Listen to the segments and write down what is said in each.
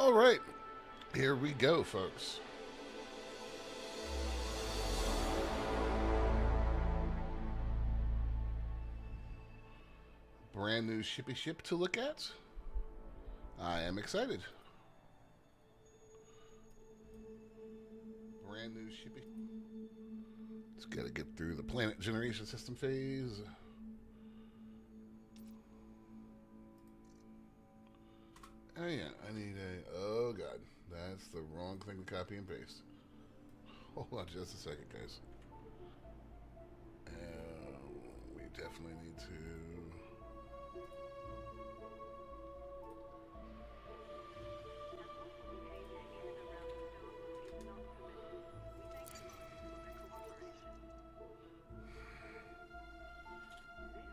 All right, here we go, folks. Brand new shippy ship to look at. I am excited. Brand new shippy. Just gotta get through the planet generation system phase. Oh yeah, I need a... Oh god, that's the wrong thing to copy and paste. Hold on just a second, guys. We definitely need to...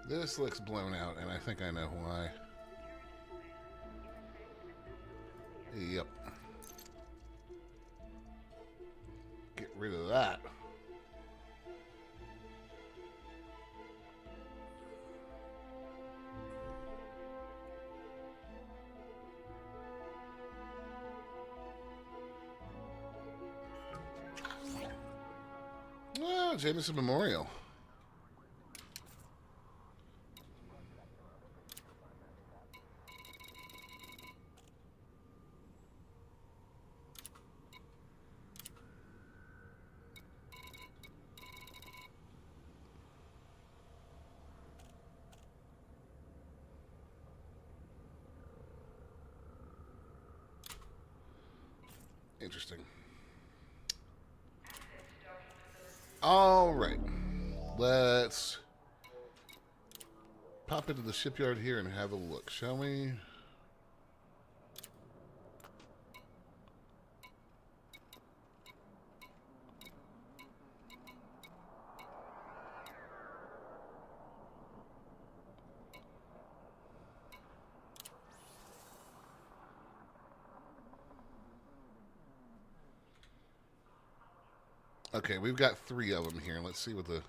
This looks blown out, and I think I know why. Yep. Get rid of that. Oh, Jameson Memorial. Interesting. All right. Let's pop into the shipyard here and have a look, shall we? Okay, we've got 3 of them here. Let's see what the...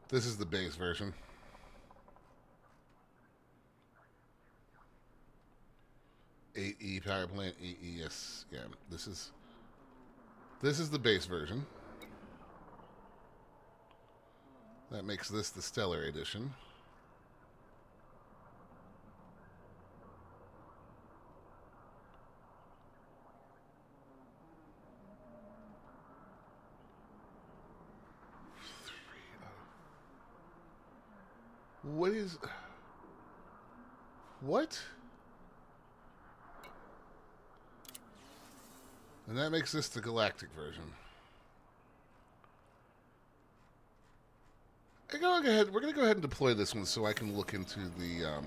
This is the base version. AE power plant, AES. Yeah, this is the base version. That makes this the Stellar Edition. What is... What? And that makes this the Galactic version. We're going to go ahead and deploy this one so I can look into the...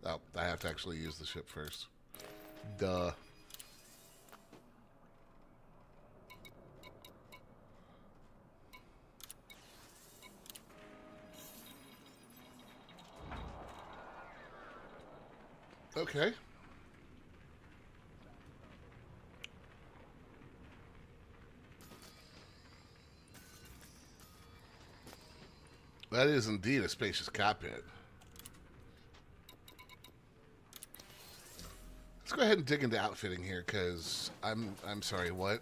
Oh, I have to actually use the ship first. Duh. Okay. That is indeed a spacious cockpit. Let's go ahead and dig into outfitting here, because I'm sorry, what?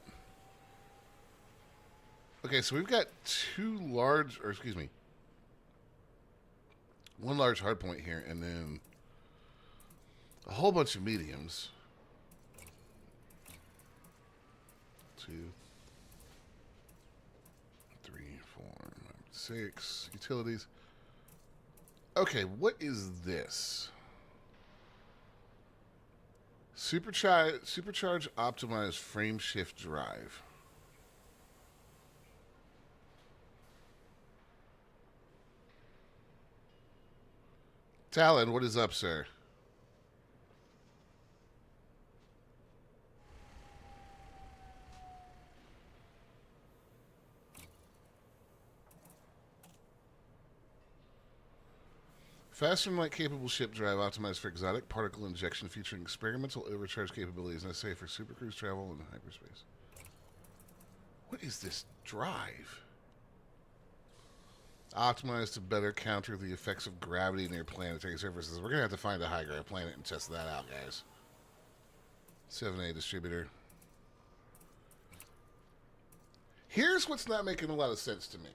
Okay, so we've got 2 large, or excuse me, 1 large hardpoint here, and then a whole bunch of mediums. 2, 3, 4, 5, 6 utilities. Okay, what is this? Supercharge optimized frame shift drive. Talon, what is up, sir? Faster than light capable ship drive optimized for exotic particle injection featuring experimental overcharge capabilities necessary for supercruise travel in hyperspace. What is this drive? Optimized to better counter the effects of gravity near planetary surfaces. We're going to have to find a high gravity planet and test that out, guys. 7A distributor. Here's what's not making a lot of sense to me.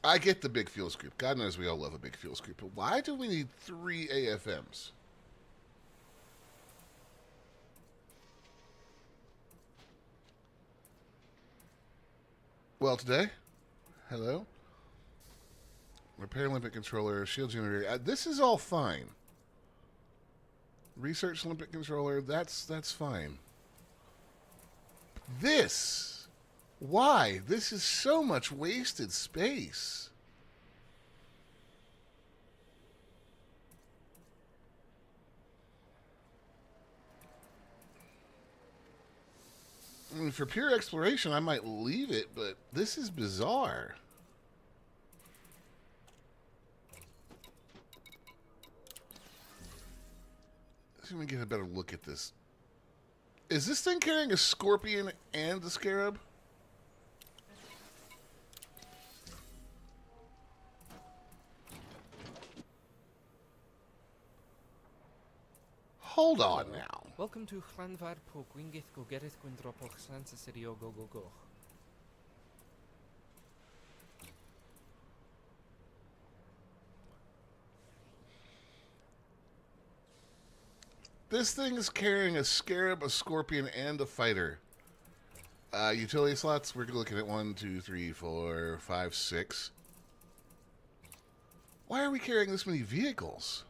I get the big fuel scoop. God knows we all love a big fuel scoop. But why do we need 3 AFMs? Well, today, hello. Repair limpet controller, shield generator. This is all fine. Research limpet controller. That's fine. This. Why? This is so much wasted space. I mean, for pure exploration, I might leave it, but this is bizarre. Let's see if we can get a better look at this. Is this thing carrying a scorpion and a scarab? Hold on now. Welcome to Hranvar po Gwingith go Gerith Gwindropoch Sansa Sirio go go go. This thing is carrying a scarab, a scorpion, and a fighter. Utility slots, we're looking at 1, 2, 3, 4, 5, 6. Why are we carrying this many vehicles?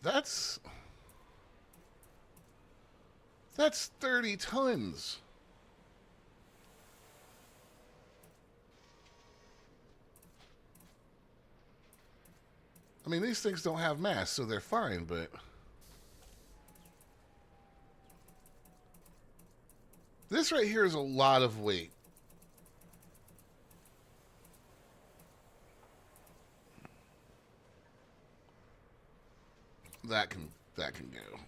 That's 30 tons. I mean, these things don't have mass, so they're fine, but this right here is a lot of weight. That can go.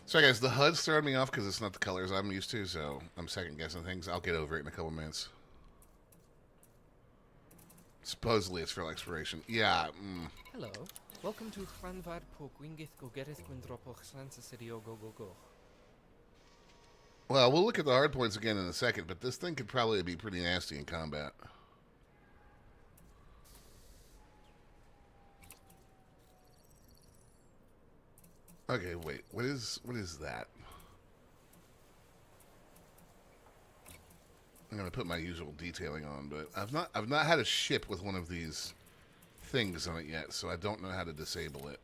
Sorry guys, the HUD's throwing me off because it's not the colors I'm used to, so I'm second guessing things. I'll get over it in a couple minutes. Supposedly it's for exploration. Yeah. Hello. Welcome to Hranvar po Gwingith go Gerith Gwindropoch Sansa Sirio go go go. Well, we'll look at the hard points again in a second, but this thing could probably be pretty nasty in combat. Okay, wait. What is that? I'm gonna put my usual detailing on, but I've not had a ship with one of these things on it yet, so I don't know how to disable it.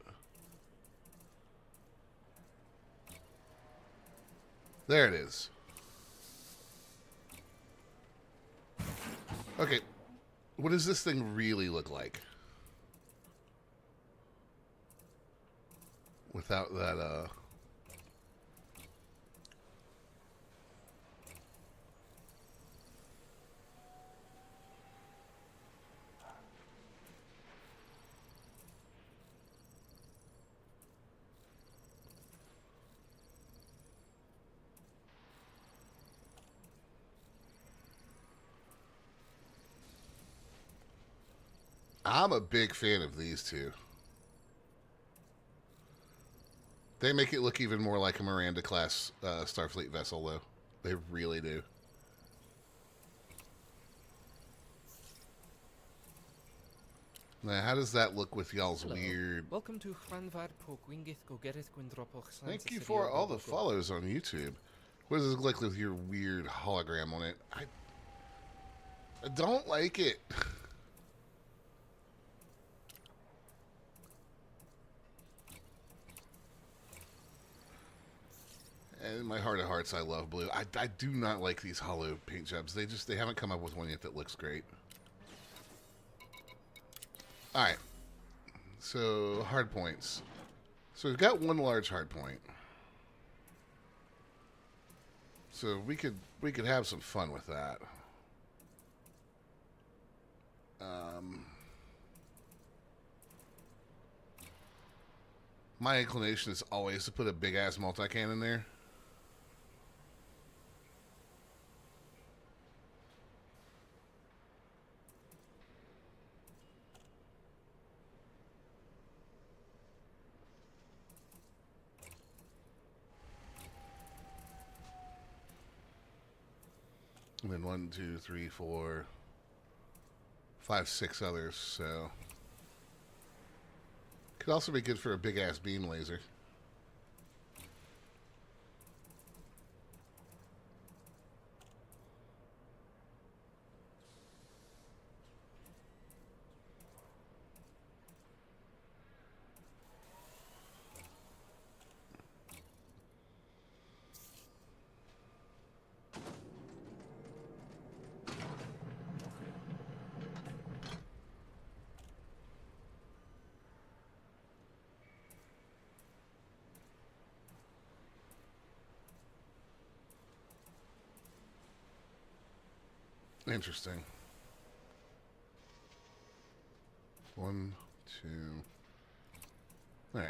There it is. Okay, what does this thing really look like? Without that, I'm a big fan of these two. They make it look even more like a Miranda-class Starfleet vessel, though. They really do. Now, how does that look with y'all's weird... Welcome to Hranvar po Gwingith go Gerith Gwindropoch Sansa Thank you Sirio for go all go the go. follows on YouTube. What does this look like with your weird hologram on it? I don't like it. parts I love blue. I do not like these hollow paint jobs. They haven't come up with one yet that looks great. Alright. So, hard points. So we've got one large hard point. So we could have some fun with that. My inclination is always to put a big ass multi-can in there. And then 1, 2, 3, 4, 5, 6 others, so could also be good for a big ass beam laser. Interesting. 1, 2. All right.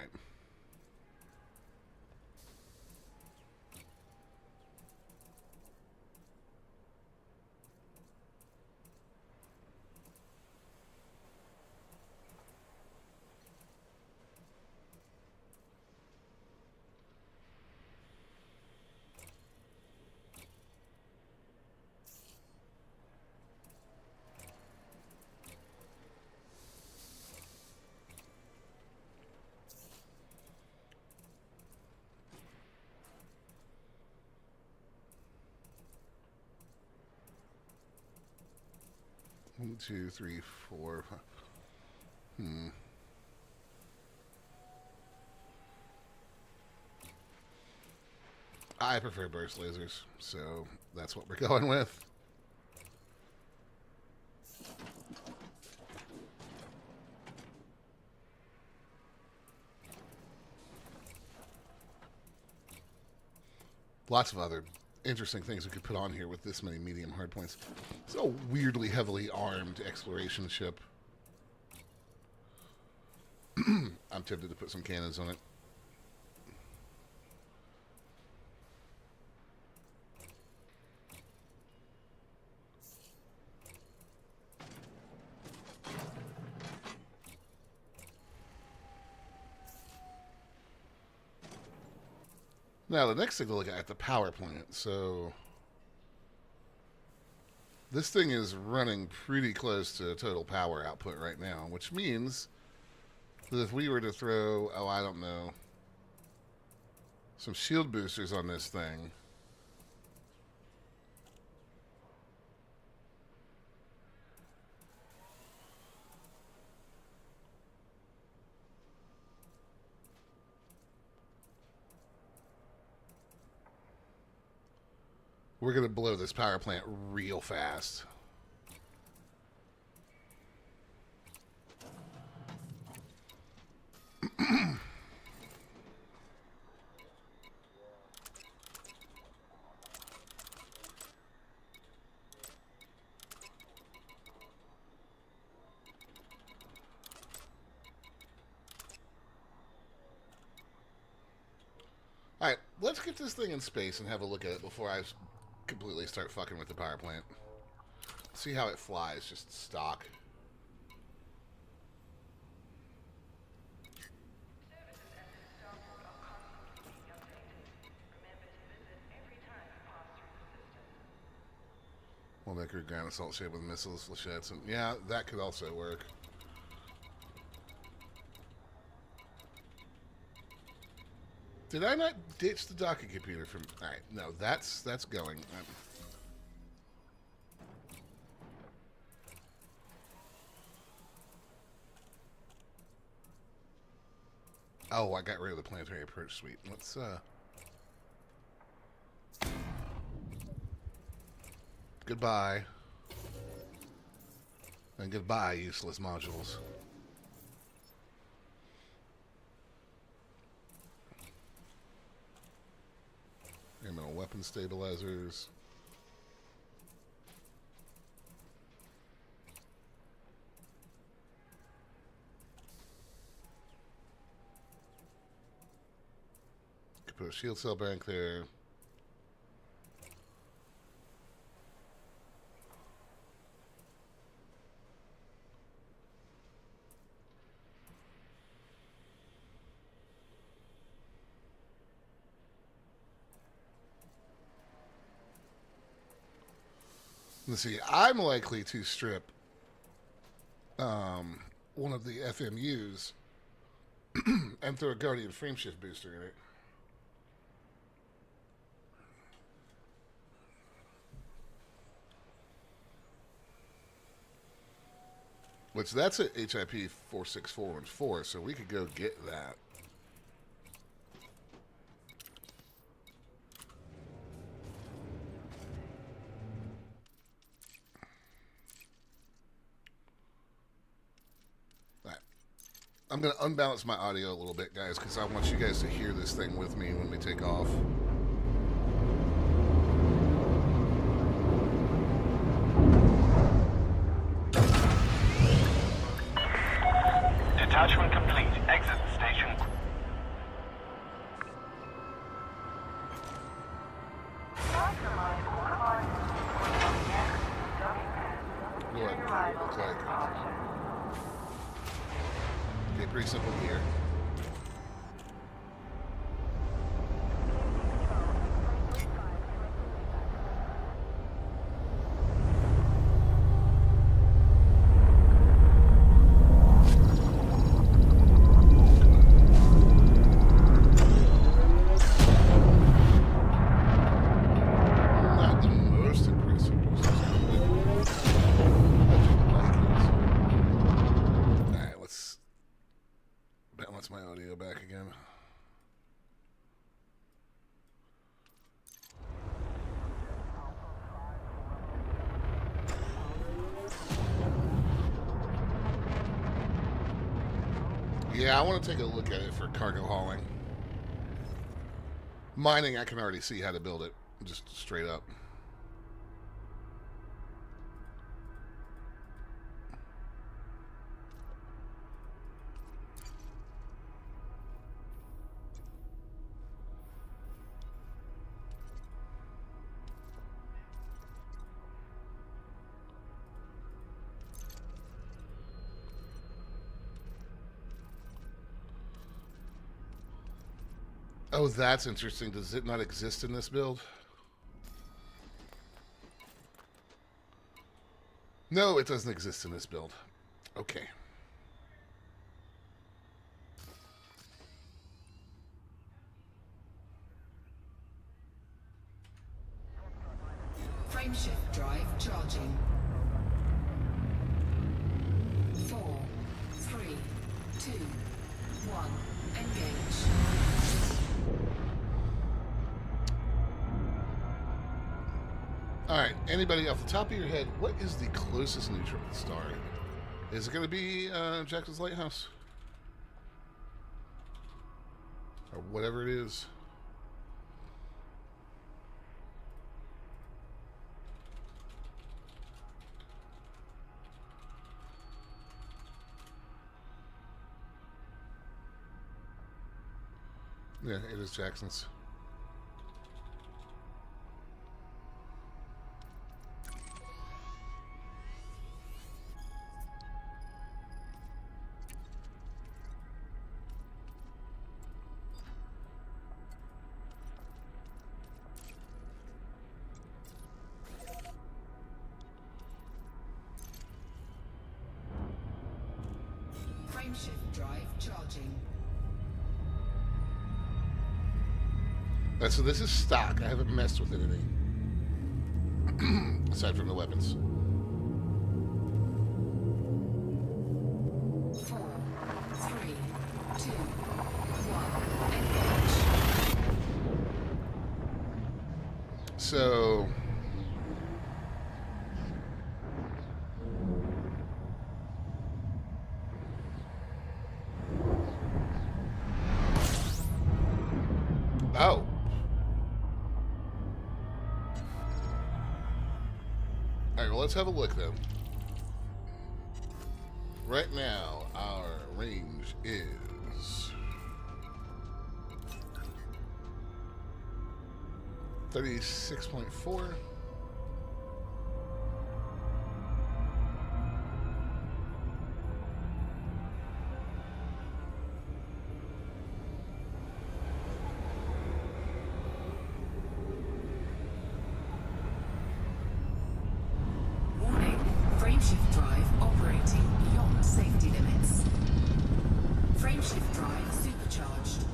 One, 2, 3, 4, 5. I prefer burst lasers, so that's what we're going with. Lots of other interesting things we could put on here with this many medium hard points. It's a weirdly heavily armed exploration ship. I'm tempted to put some cannons on it. Now, the next thing to look at the power plant. So, this thing is running pretty close to total power output right now, which means that if we were to throw, oh, I don't know, some shield boosters on this thing, we're going to blow this power plant real fast. Alright, let's get this thing in space and have a look at it before I completely start fucking with the power plant. See how it flies, just stock. We'll make her ground assault ship with missiles, flechettes, and yeah, that could also work. Did I not ditch the docking computer from... Alright, no, that's going. Oh, I got rid of the planetary approach suite. Let's, goodbye. And goodbye, useless modules. Elemental weapon stabilizers. Could put a shield cell bank there. Let's see, I'm likely to strip one of the FMUs and throw a Guardian frameshift booster in it. Which that's at HIP 46414, so we could go get that. I'm going to unbalance my audio a little bit, guys, because I want you guys to hear this thing with me when we take off. Detachment complete. Exit the station. Go ahead. Looks like. Okay, pretty simple here. Not the most impressive. Alright, let's balance my audio back again. Yeah, I want to take a look at it for cargo hauling. Mining, I can already see how to build it, just straight up. Oh, that's interesting. Does it not exist in this build? No, it doesn't exist in this build. Okay. Frameshift drive charging. 4, 3, 2, 1. Engage. Alright, anybody off the top of your head, what is the closest neutron star? Is it going to be Jackson's Lighthouse? Or whatever it is? Yeah, it is Jackson's. Frameshift drive charging. So this is stock. I haven't messed with it any. Aside from the weapons. 4, 3, 2, 1. Engage. So Oh. Alright, well, let's have a look then. Right now, our range is 36.4. Warning, frameshift drive operating beyond safety limits. Frameshift drive supercharged.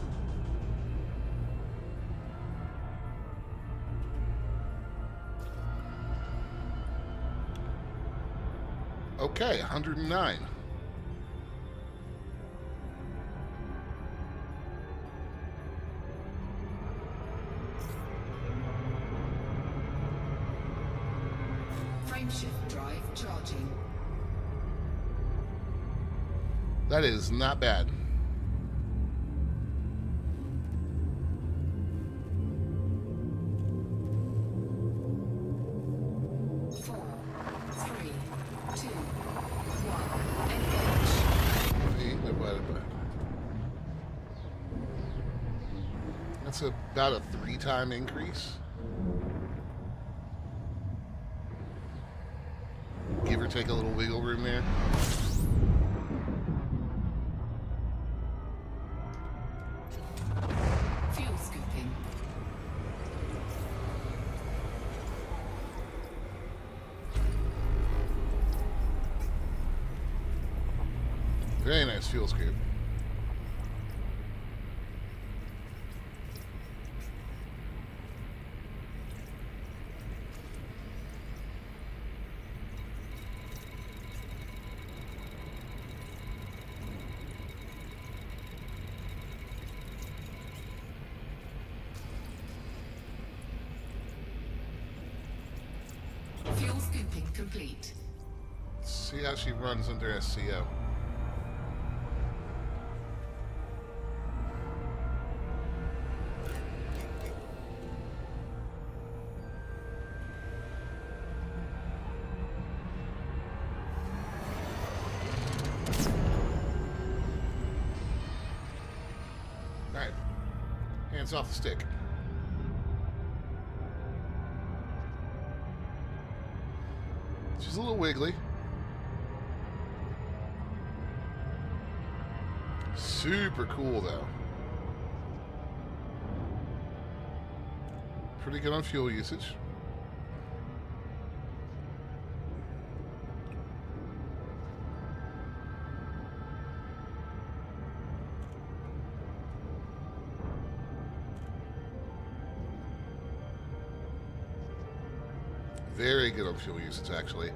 Okay, 109. Frameshift drive charging. That is not bad. Four, three, two, one. Engage. Ain't nobody but. That's about a 3-time increase. Give or take a little wiggle room there. Fuel scooping. Very nice fuel scoop. Fuel scooping complete. See how she runs under SCO. Alright. Hands off the stick. She's a little wiggly. Super cool, though. Pretty good on fuel usage. Very good on fuel usage, actually.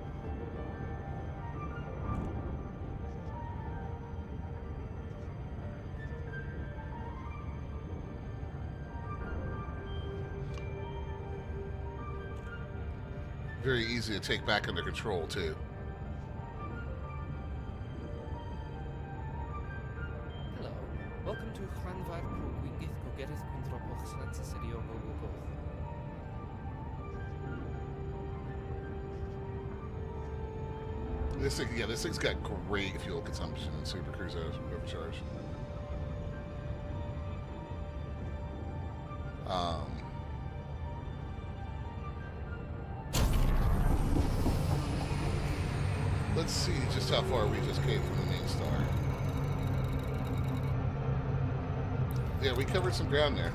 Very easy to take back under control, too. Hello. Welcome to Hanvar Pogwingith Gogeris Quindropoch Slansa Sirio Gogo. This thing, yeah, this thing's got great fuel consumption and Super Cruise overcharge. Let's see just how far we just came from the main star. Yeah, we covered some ground there.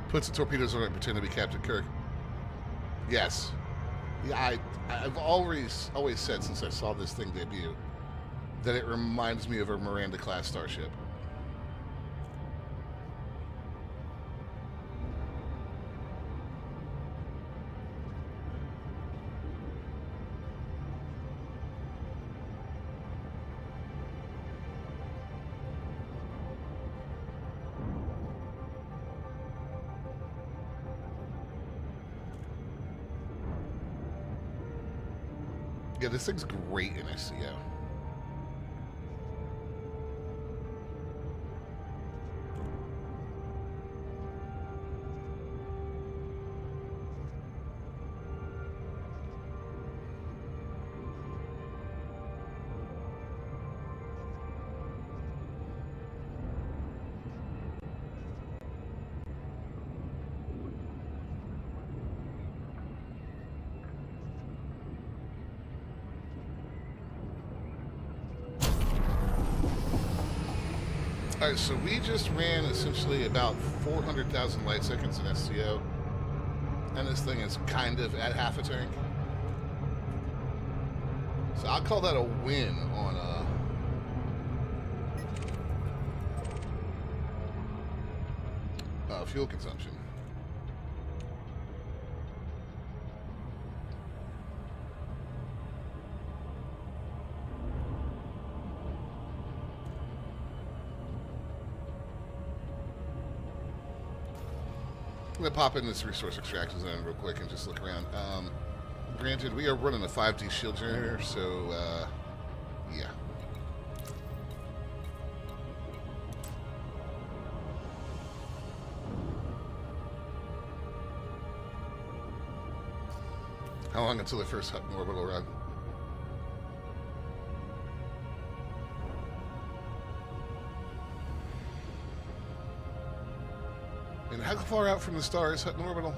Put some torpedoes on it and pretend to be Captain Kirk. Yes. Yeah, I've always said since I saw this thing debut that it reminds me of a Miranda-class starship. Yeah, this thing's great in SCO. Alright, so we just ran essentially about 400,000 light seconds in SCO. And this thing is kind of at half a tank. So I'll call that a win on fuel consumption. I'm going to pop in this resource extraction zone real quick and just look around. Granted, we are running a 5D shield generator, so, yeah. How long until the first Hutton orbital run? And how far out from the star is Hutton orbital?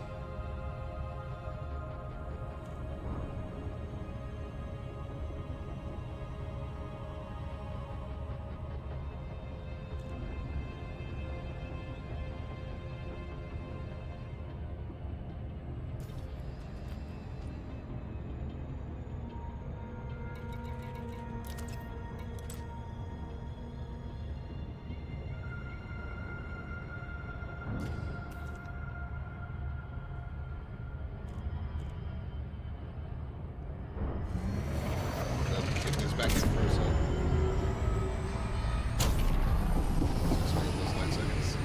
Back in for a sec. Just wait those 9 seconds.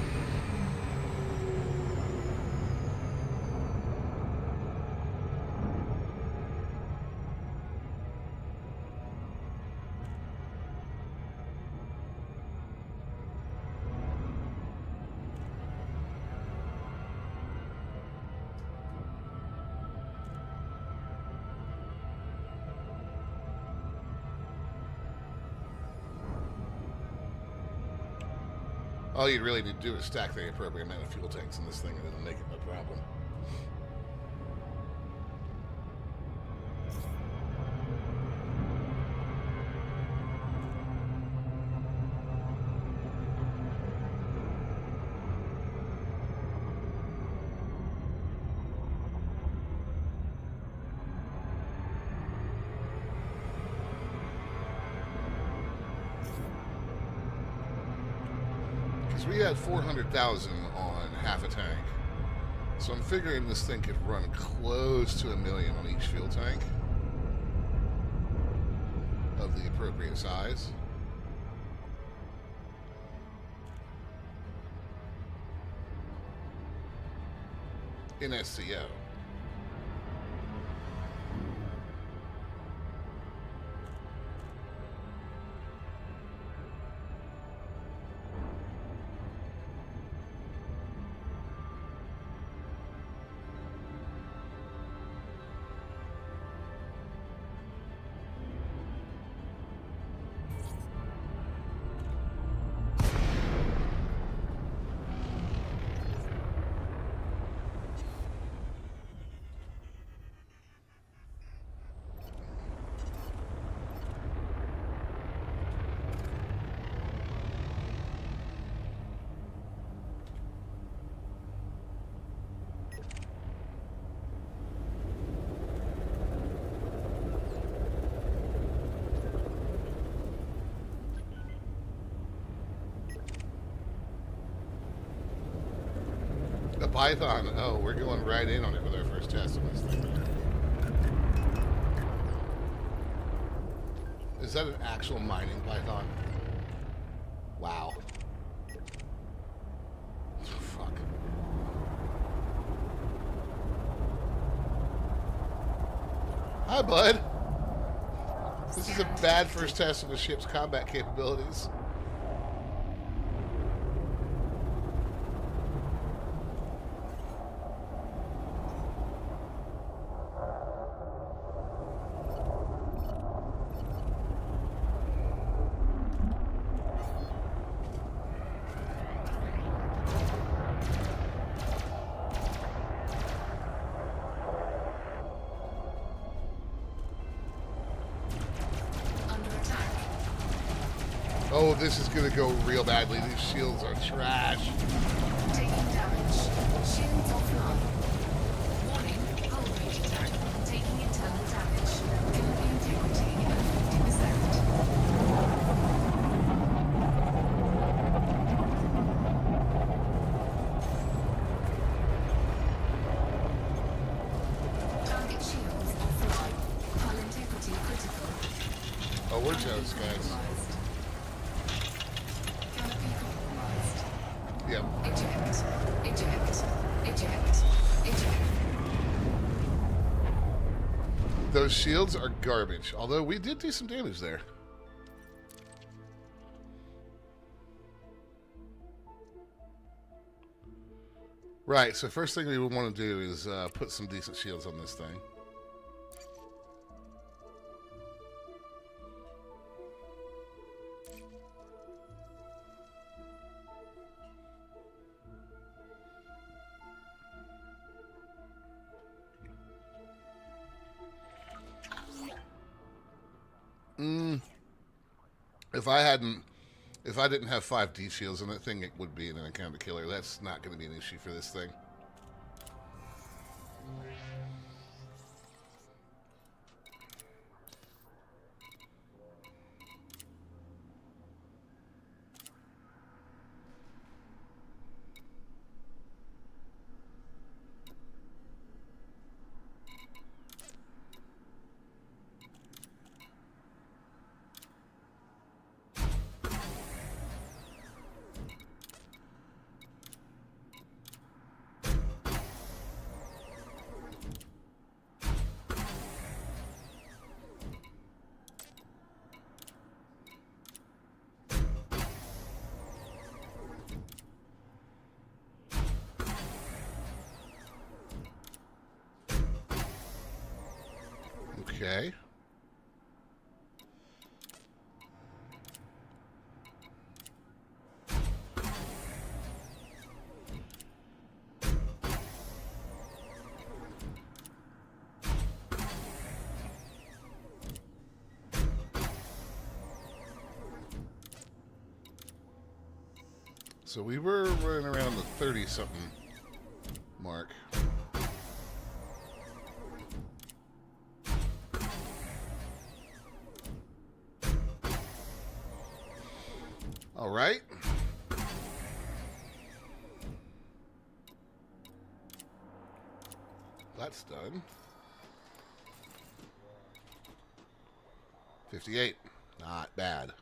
All you really need to do is stack the appropriate amount of fuel tanks in this thing and it'll make it no problem. We had 400,000 on half a tank. So I'm figuring this thing could run close to $1 million on each fuel tank of the appropriate size. In SCO. A Python. Oh, we're going right in on it with our first test on this thing. Is that an actual mining Python? Wow. Fuck. Hi, bud. This is a bad first test of the ship's combat capabilities. Under attack. Oh, this is going to go real badly. These shields are trash. Taking damage. Shields offline. Warning, hull breach attack. Taking internal damage. Fuel integrity at 50%. Target shields offline. Hull integrity critical. Oh, we're toast, guys. Compromised. Canopy compromised. Yep. Eject. Eject. Eject. Eject. Those shields are garbage. Although we did do some damage there. Right, so first thing we would want to do is put some decent shields on this thing. If I didn't have 5D shields on that thing, it would be an encounter killer. That's not going to be an issue for this thing. Okay. So we were running around the 30-something mark. All right. That's done. 58. Not bad.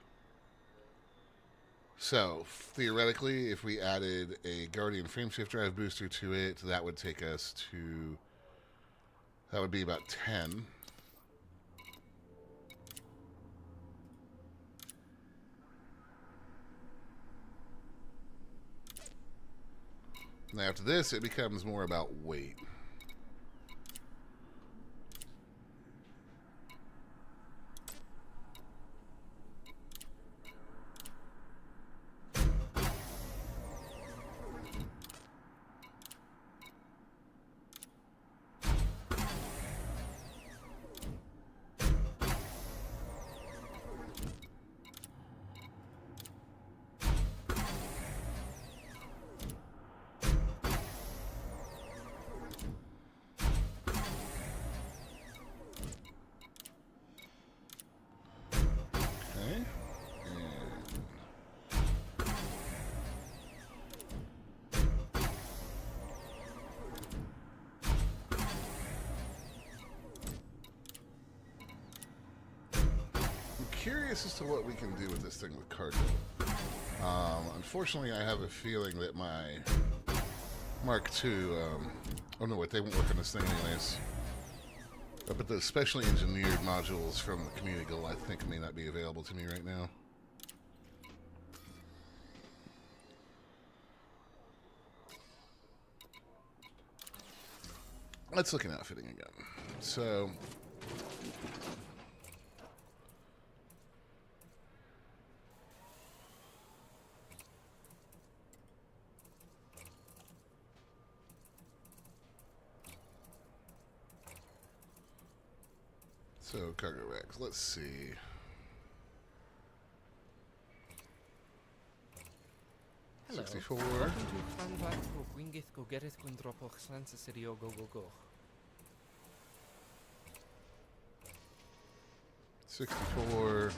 So, theoretically, if we added a Guardian frameshift drive booster to it, that would take us to... That would be about 10. Now after this, it becomes more about weight. Okay. I'm curious as to what we can do with this thing with cargo. Unfortunately, I have a feeling that my Mark II... oh no, wait, they won't work on this thing anyways. But the specially engineered modules from the community goal, I think, may not be available to me right now. Let's look at outfitting again. So, cargo racks. Let's see. Hello. 64. Welcome to Franvad po Gwingith go Geris Gwindropoch Slansa Sirio go go go. 64.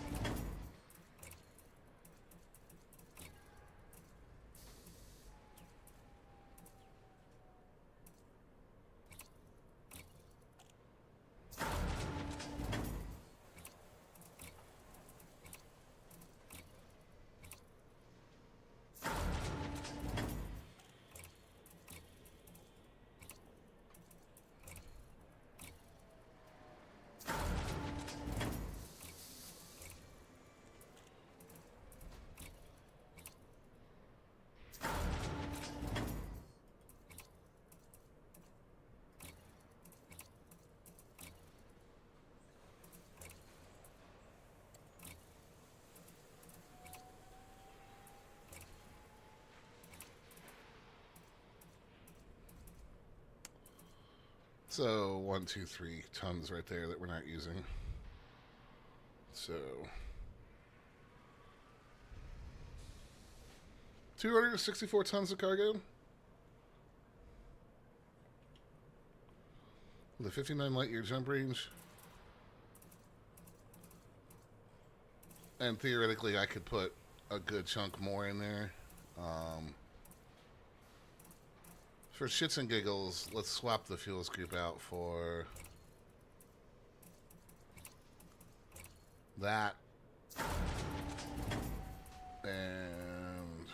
So 1, 2, 3 tons right there that we're not using. So 264 tons of cargo. With a 59 light year jump range. And theoretically I could put a good chunk more in there. For shits and giggles, let's swap the fuel scoop out for that. And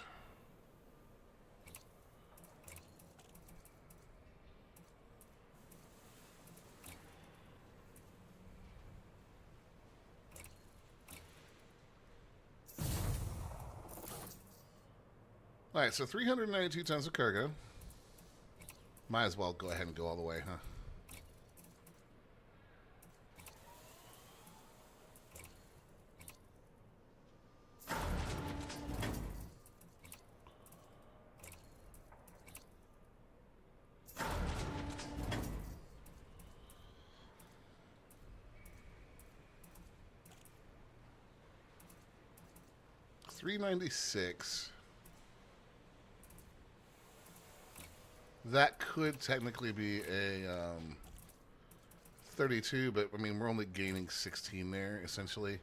all right, so 392 tons of cargo. Might as well go ahead and go all the way, huh? $396. That could technically be a 32, but I mean, we're only gaining 16 there, essentially.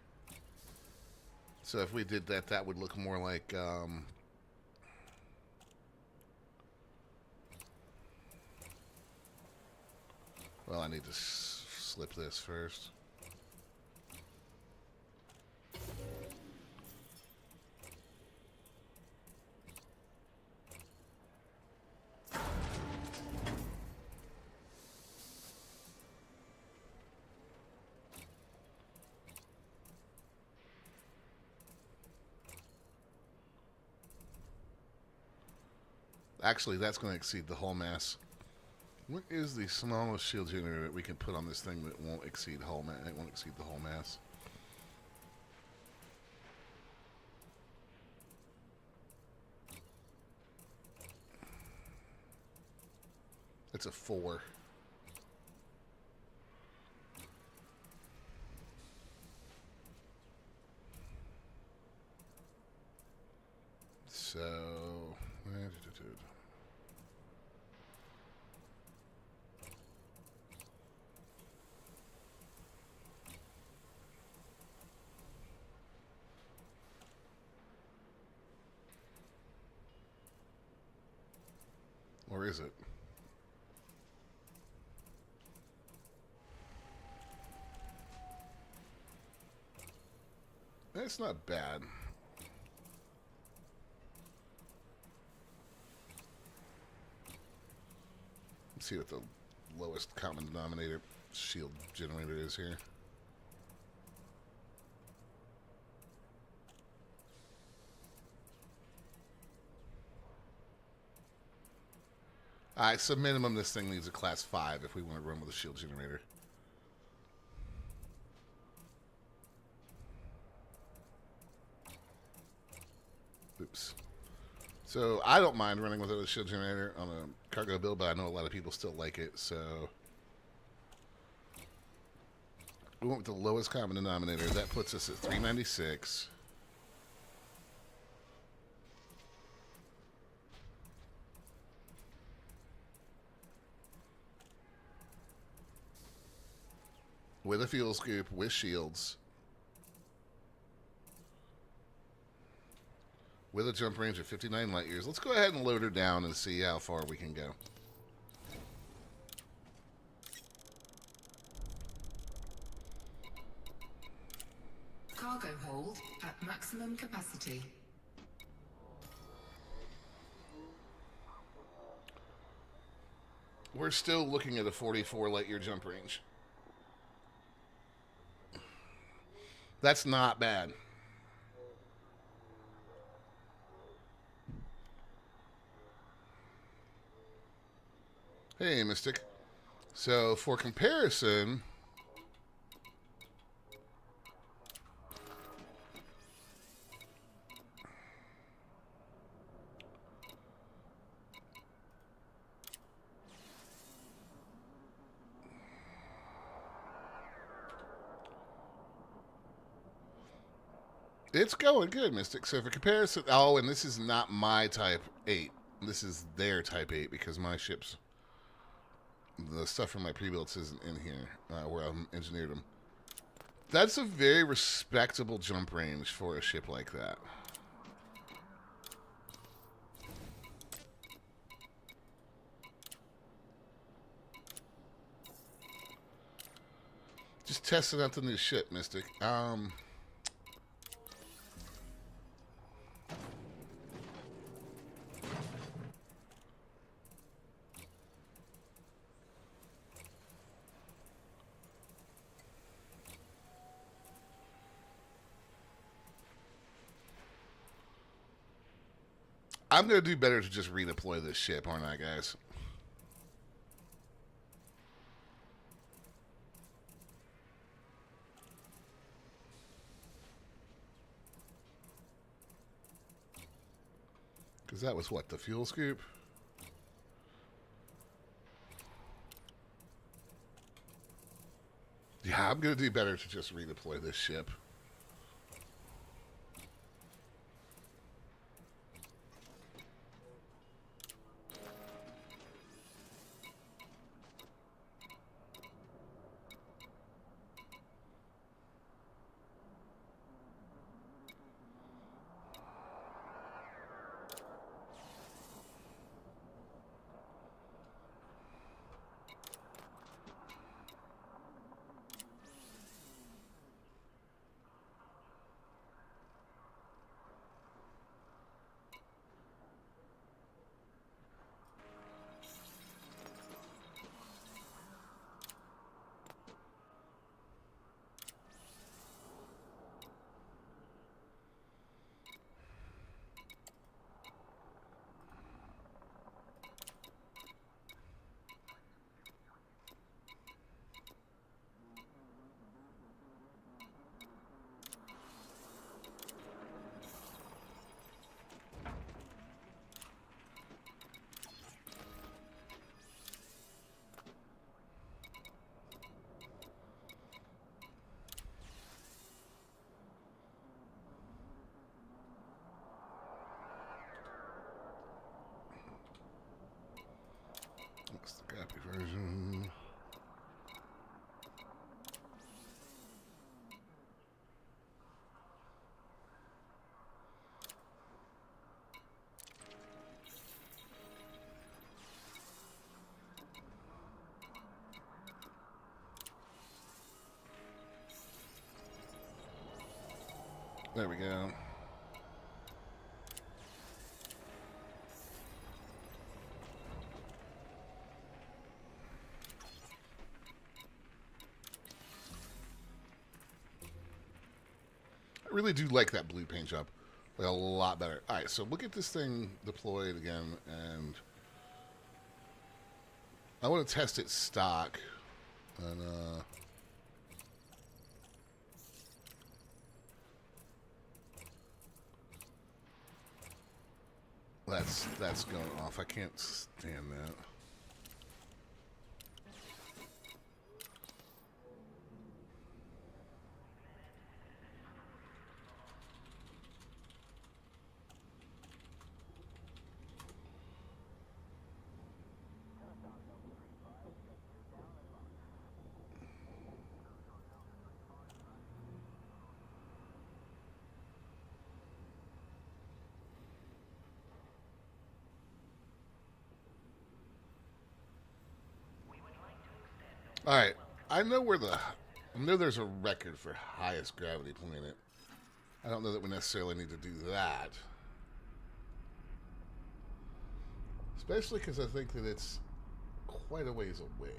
So if we did that, that would look more like well, I need to slip this first. Actually, that's going to exceed the hull mass. What is the smallest shield generator that we can put on this thing that won't exceed hull mass? It won't exceed the hull mass. It's a 4. So, or is it? That's not bad. Let's see what the lowest common denominator shield generator is here. Alright, so minimum this thing needs a class 5 if we want to run with a shield generator. Oops. So I don't mind running with a shield generator on a cargo build, but I know a lot of people still like it, so we went with the lowest common denominator. That puts us at 396. With a fuel scoop, with shields. With a jump range of 59 light years. Let's go ahead and load her down and see how far we can go. Cargo hold at maximum capacity. We're still looking at a 44 light year jump range. That's not bad. Hey, Mystic. So, for comparison, it's going good, Mystic. So, for comparison, oh, and this is not my Type 8. This is their Type 8 because my ship's, the stuff from my pre-builds isn't in here where I've engineered them. That's a very respectable jump range for a ship like that. Just testing out the new shit, Mystic. I'm going to do better to just redeploy this ship, aren't I, guys? Because that was what, the fuel scoop? Yeah, I'm going to do better to just redeploy this ship. That's the copy version. There we go. really do like that blue paint job. Like a lot better. Alright, so we'll get this thing deployed again, and I want to test its stock. And, that's going off. I can't stand that. All right, I know there's a record for highest gravity planet. I don't know that we necessarily need to do that, especially because I think that it's quite a ways away.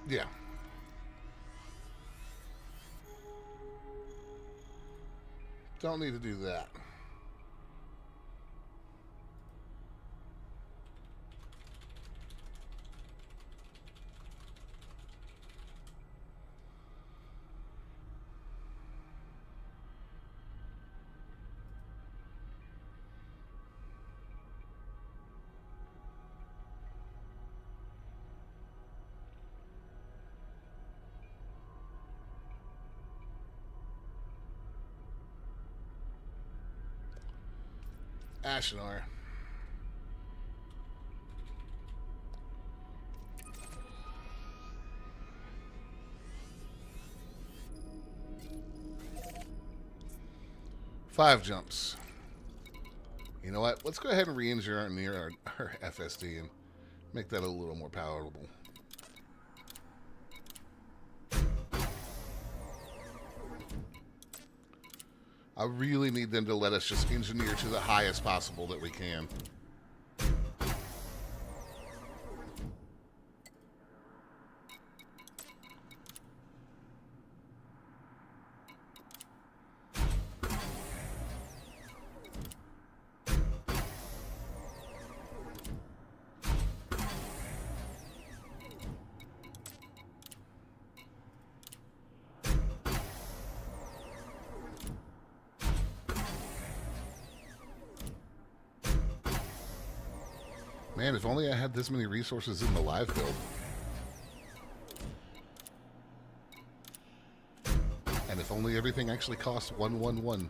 Yeah. Don't need to do that. Ashinar. Five jumps. You know what? Let's go ahead and re-engineer our FSD and make that a little more palatable. I really need them to let us just engineer to the highest possible that we can. Man, if only I had this many resources in the live build. And if only everything actually cost 111.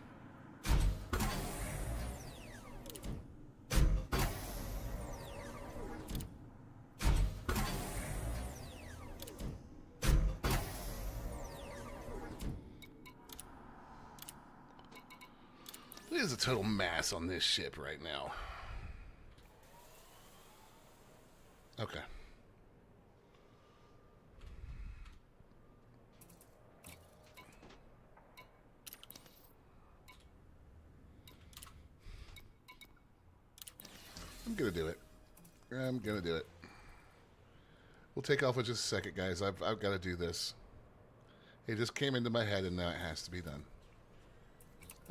What is the total mass on this ship right now? Okay. I'm gonna do it. I'm gonna do it. We'll take off in just a second, guys. I've got to do this. It just came into my head, and now it has to be done.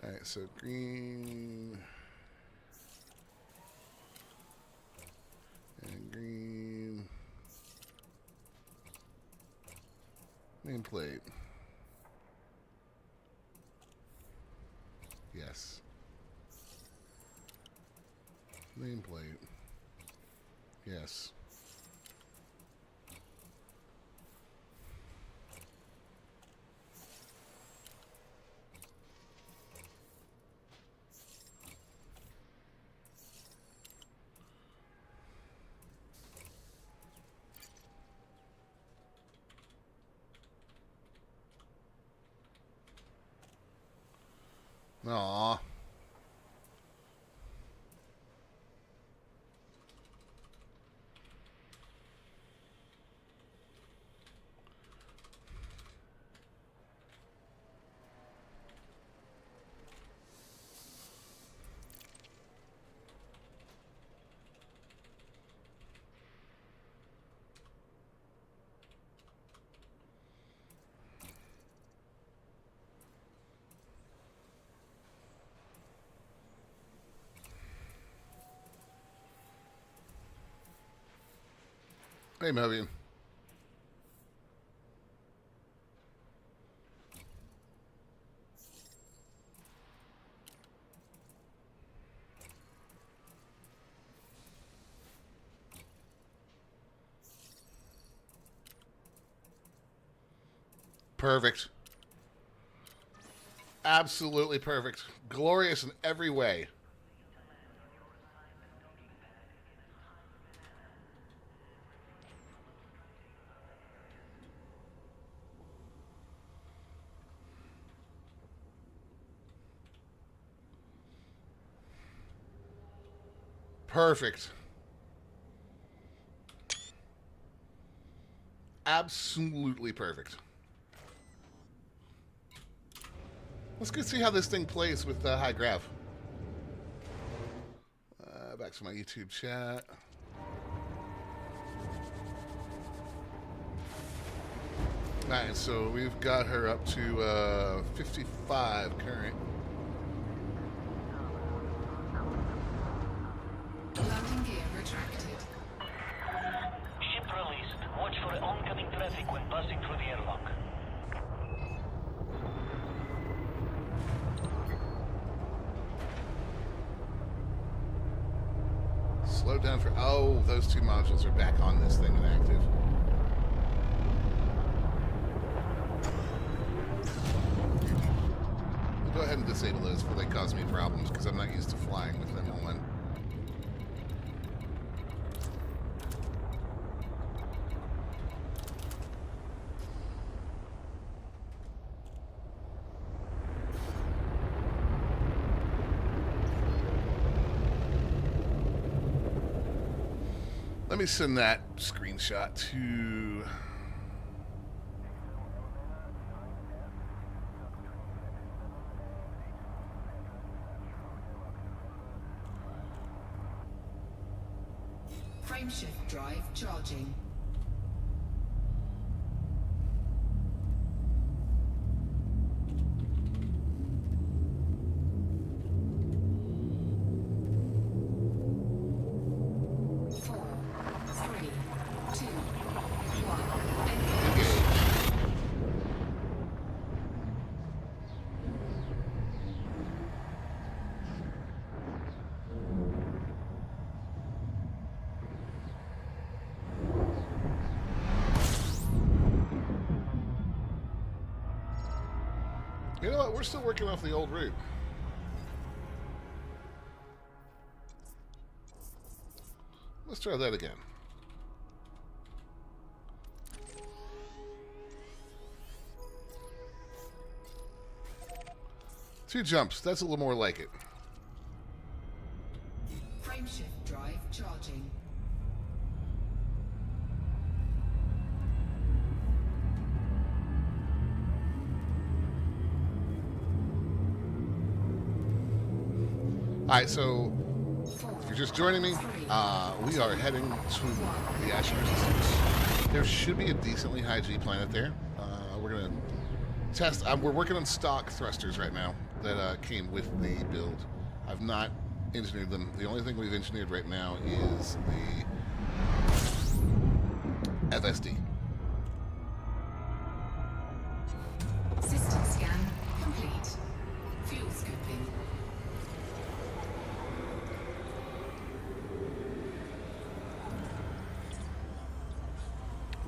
All right, so green and green. Nameplate. Yes. Nameplate. Yes. Aww. Hey, Mobian. Perfect. Absolutely perfect. Glorious in every way. Perfect. Absolutely perfect. Let's go see how this thing plays with high grav. Back to my YouTube chat. Alright, so we've got her up to 55 current. Landing gear retracted. Ship released. Watch for oncoming traffic when passing through the airlock. Slow down for... Oh, those two modules are back on this thing and active. I'll go ahead and disable those before they cause me problems, because I'm not used to flying with them on. Let me send that screenshot to... Frameshift drive charging. You know what? We're still working off the old route. Let's try that again. Two jumps. That's a little more like it. Frameshift drive charging. Alright, so if you're just joining me, we are heading to the Asher Resistance. There should be a decently high G planet there. We're going to test. We're working on stock thrusters right now that came with the build. I've not engineered them. The only thing we've engineered right now is the FSD. System scan complete. Fuel scooping.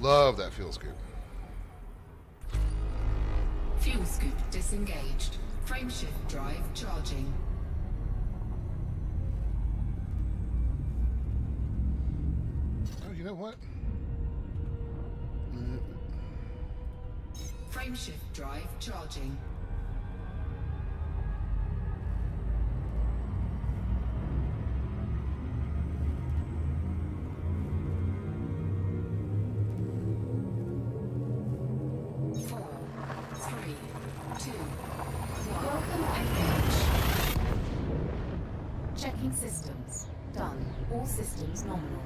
Love that fuel scoop. Fuel scoop disengaged. Frameshift drive charging. Oh, you know what? Frameshift drive charging. Checking systems. Done. All systems nominal.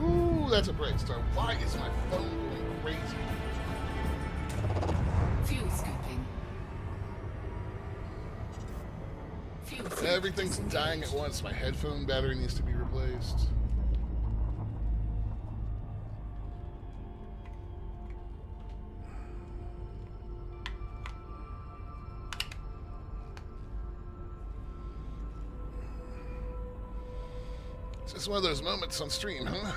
Ooh, that's a bright start. Why is my phone going crazy? Fuel scooping. Fuel scoop Everything's dying at disengaged. once. My headphone battery needs to be replaced. It's just one of those moments on stream, huh?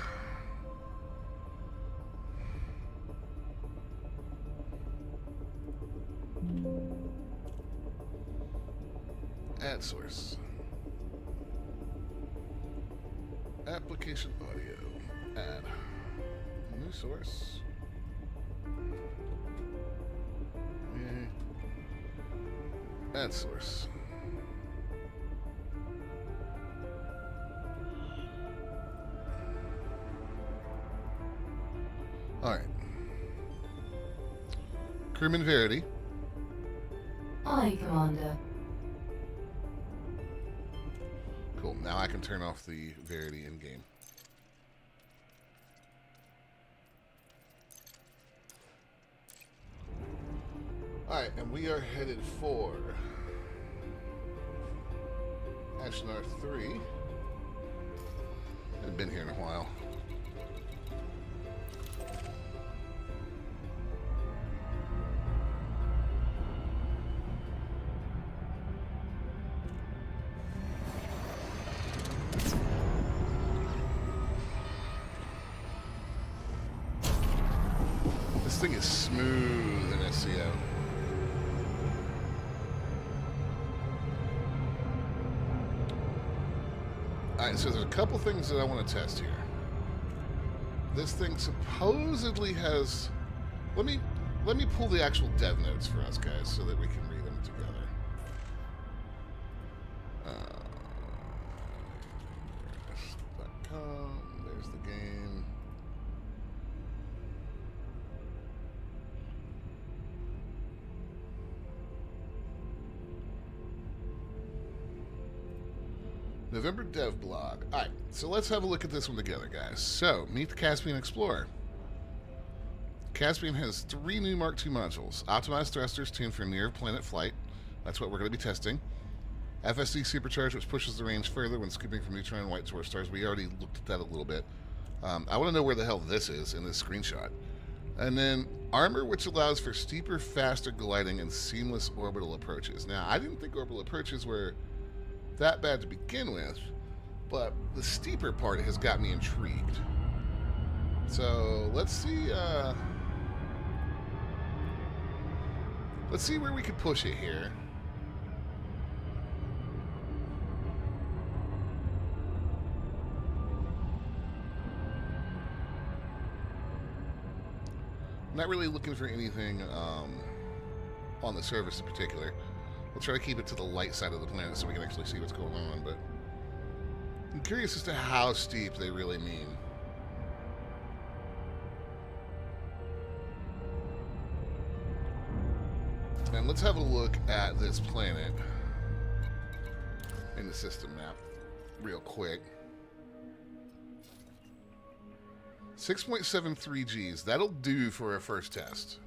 Add source. Application audio. Add. New source. Yeah. Add source. Alright. Crewman Verity. Aye, Commander. Cool. Now I can turn off the Verity in game. Alright, and we are headed for Ashnar 3. I've been here in a while. This thing is smooth in SCO. Alright, so there's a couple things that I want to test here. This thing supposedly has... Let me pull the actual dev notes for us guys so that we can read them together. There's the game. November dev blog. Alright, so let's have a look at this one together, guys. So, meet the Caspian Explorer. Caspian has 3 new Mark II modules. Optimized thrusters tuned for near-planet flight. That's what we're going to be testing. FSD supercharge, which pushes the range further when scooping from neutron and white dwarf stars. We already looked at that a little bit. I want to know where the hell this is in this screenshot. And then armor, which allows for steeper, faster gliding and seamless orbital approaches. Now, I didn't think orbital approaches were that bad to begin with, but the steeper part has got me intrigued. So let's see where we could push it here. I'm not really looking for anything on the surface in particular. We'll try to keep it to the light side of the planet so we can actually see what's going on, but I'm curious as to how steep they really mean. And let's have a look at this planet in the system map real quick. 6.73 Gs. That'll do for a first test.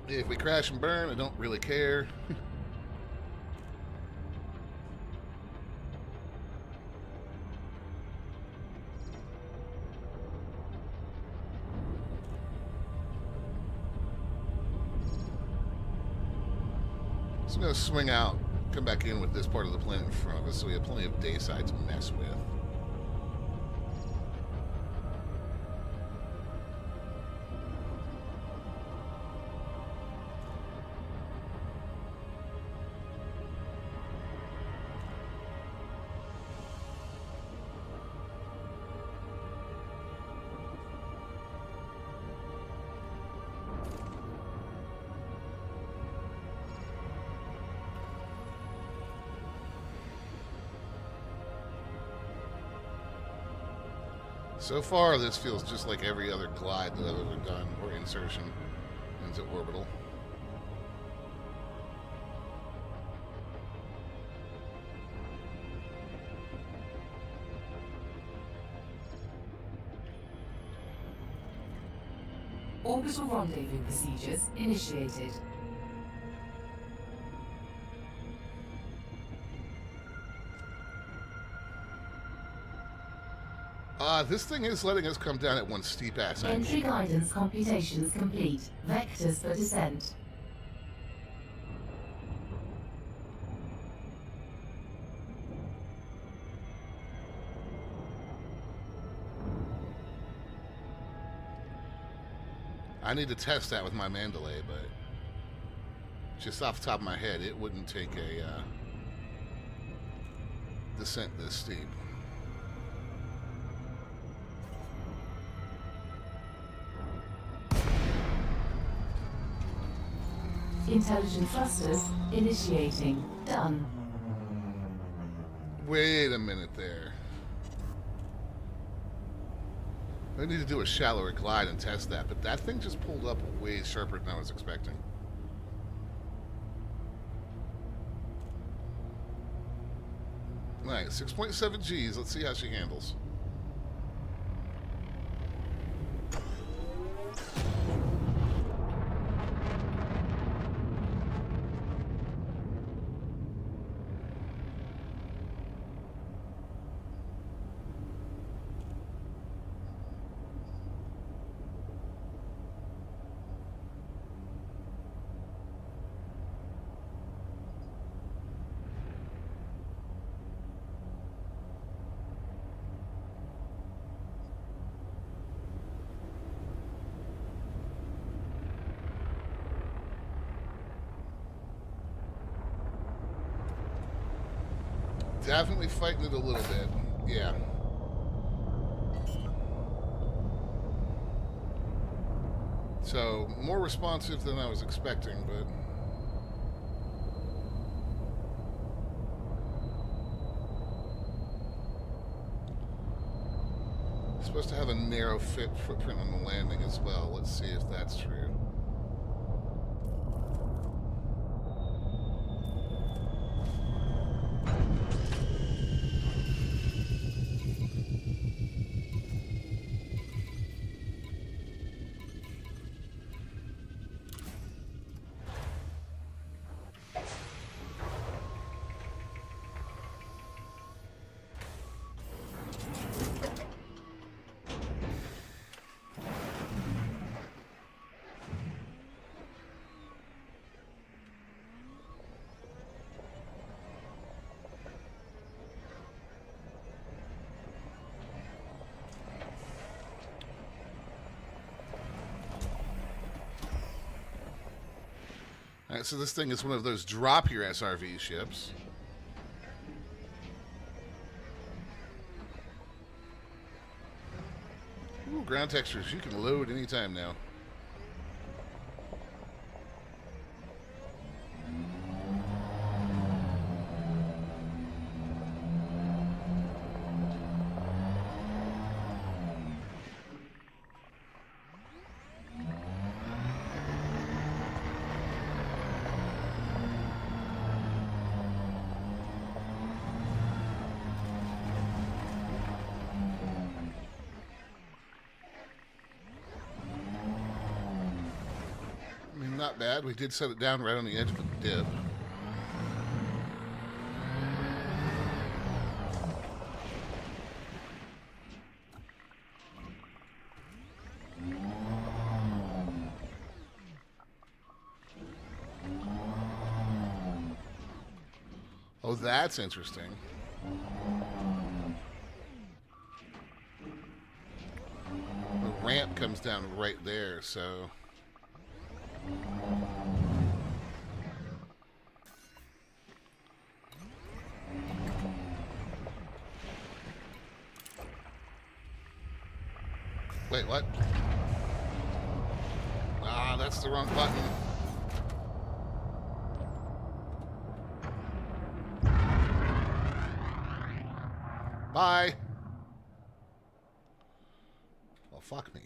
If we crash and burn, I don't really care. So I'm going to swing out, come back in with this part of the planet in front of us so we have plenty of dayside to mess with. So far, this feels just like every other glide that I've ever done, or insertion into orbital. Orbital rendezvous procedures initiated. This thing is letting us come down at one steep ass angle. Entry guidance computations complete. Vectors for descent. I need to test that with my Mandalay, but just off the top of my head, it wouldn't take a descent this steep. Intelligent thrusters initiating. Done. Wait a minute there. I need to do a shallower glide and test that, but that thing just pulled up way sharper than I was expecting. Alright, 6.7 Gs. Let's see how she handles. Definitely fighting it a little bit. Yeah. So, more responsive than I was expecting, but... supposed to have a narrow footprint on the landing as well. Let's see if that's true. Alright, so this thing is one of those drop your SRV ships. Ooh, ground textures. You can load anytime now. Not bad. We did set it down right on the edge of the dip. Oh, that's interesting. The ramp comes down right there, so... Wait, what? Ah, that's the wrong button. Bye. Well, fuck me.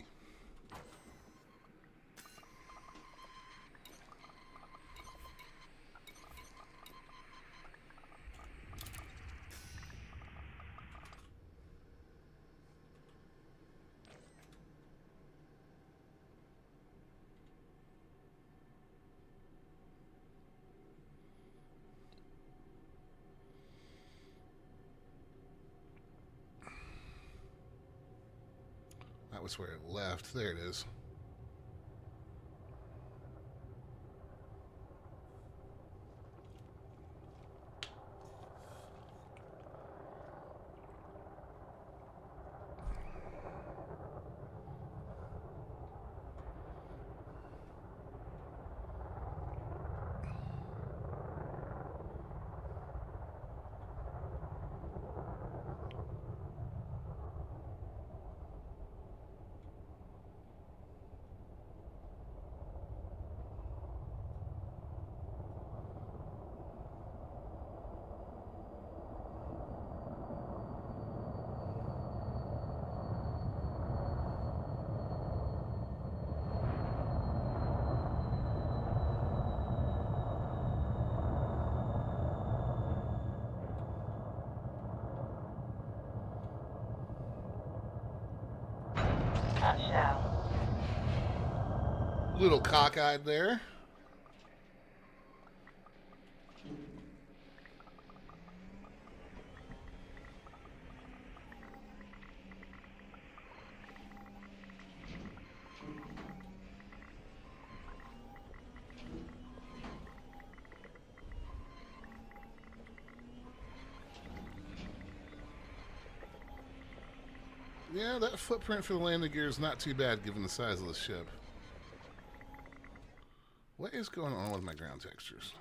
That was where it left. There it is. Touchdown. Little cockeyed there. Yeah, that footprint for the landing gear is not too bad given the size of the ship. What is going on with my ground textures?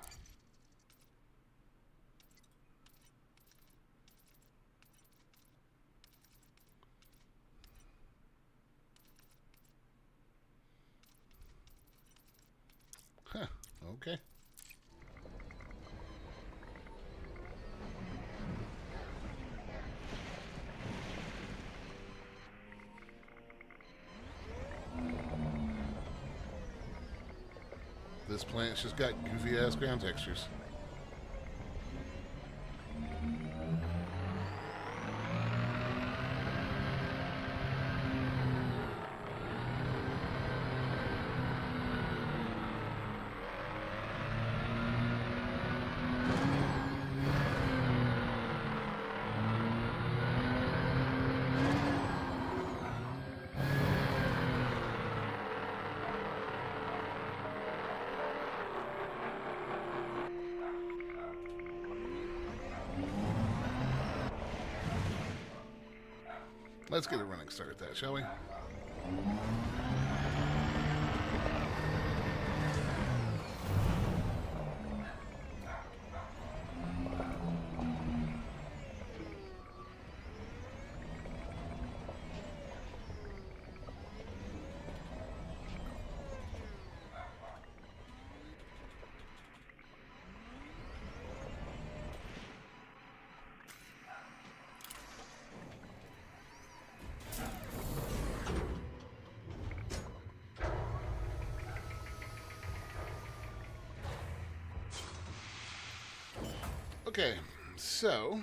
Huh, okay. This planet's just got goofy ass ground textures. Let's get a running start at that, shall we? Okay, so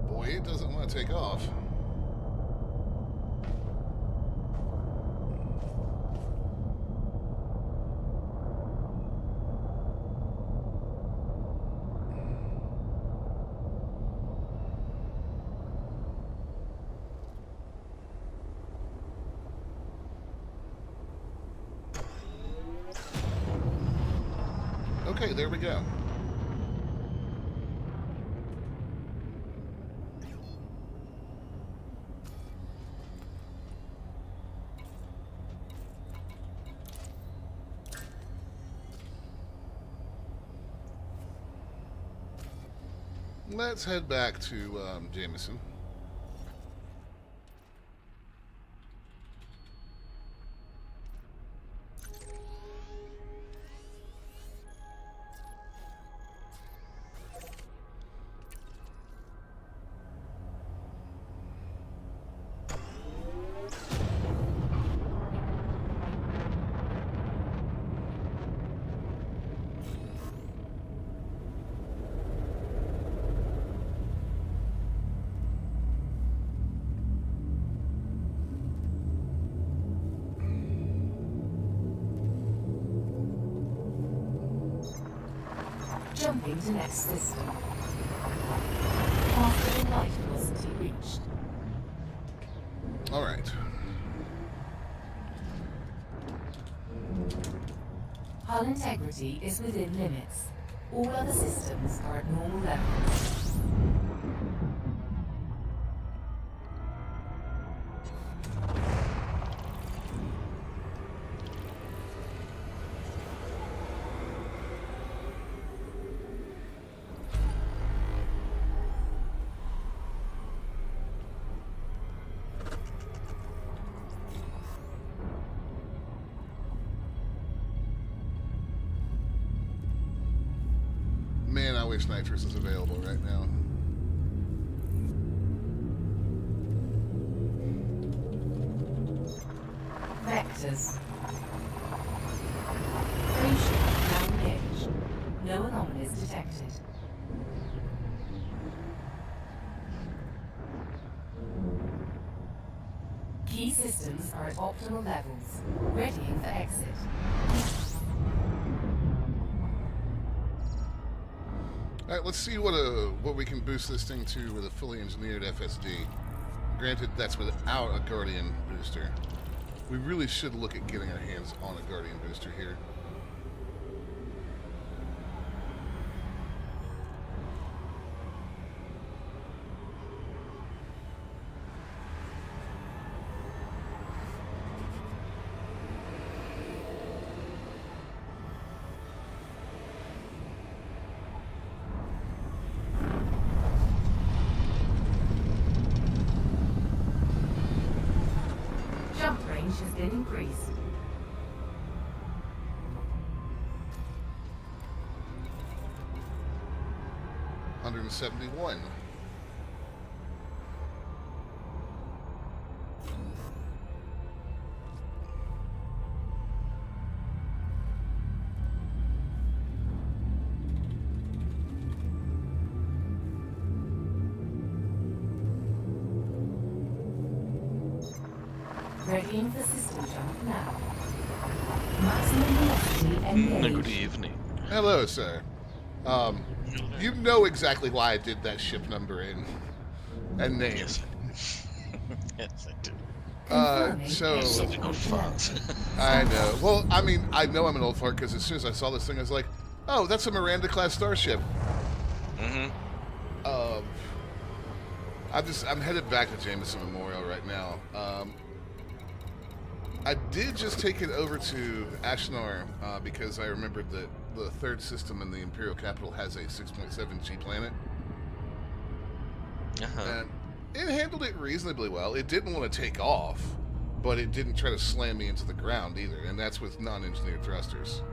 boy, it doesn't want to take off. Okay, there we go. Let's head back to Jameson. Jumping to next system. Faster than light velocity reached. All right. Hull integrity is within limits. All other systems are at normal levels. Man, I wish nitrous is available right now. Vectors. Frameshift now engaged. No anomalies detected. Key systems are at optimal levels, readying for exit. All right, let's see what we can boost this thing to with a fully engineered FSD. Granted, that's without a Guardian booster. We really should look at getting our hands on a Guardian booster here. Jump range has been increased. $171. Readying for system jump now. Maximum velocity engaged. Good evening. Hello, sir. You know exactly why I did that ship number and name. Yes, yes, I do. So Something on fart. I know. Well, I mean, I know I'm an old fart because as soon as I saw this thing, I was like, "Oh, that's a Miranda-class starship." Mm-hmm. I'm headed back to Jameson Memorial right now. I did just take it over to Ashnor because I remembered that the third system in the Imperial capital has a 6.7 G planet. Uh-huh. And it handled it reasonably well. It didn't want to take off, but it didn't try to slam me into the ground either, and that's with non-engineered thrusters.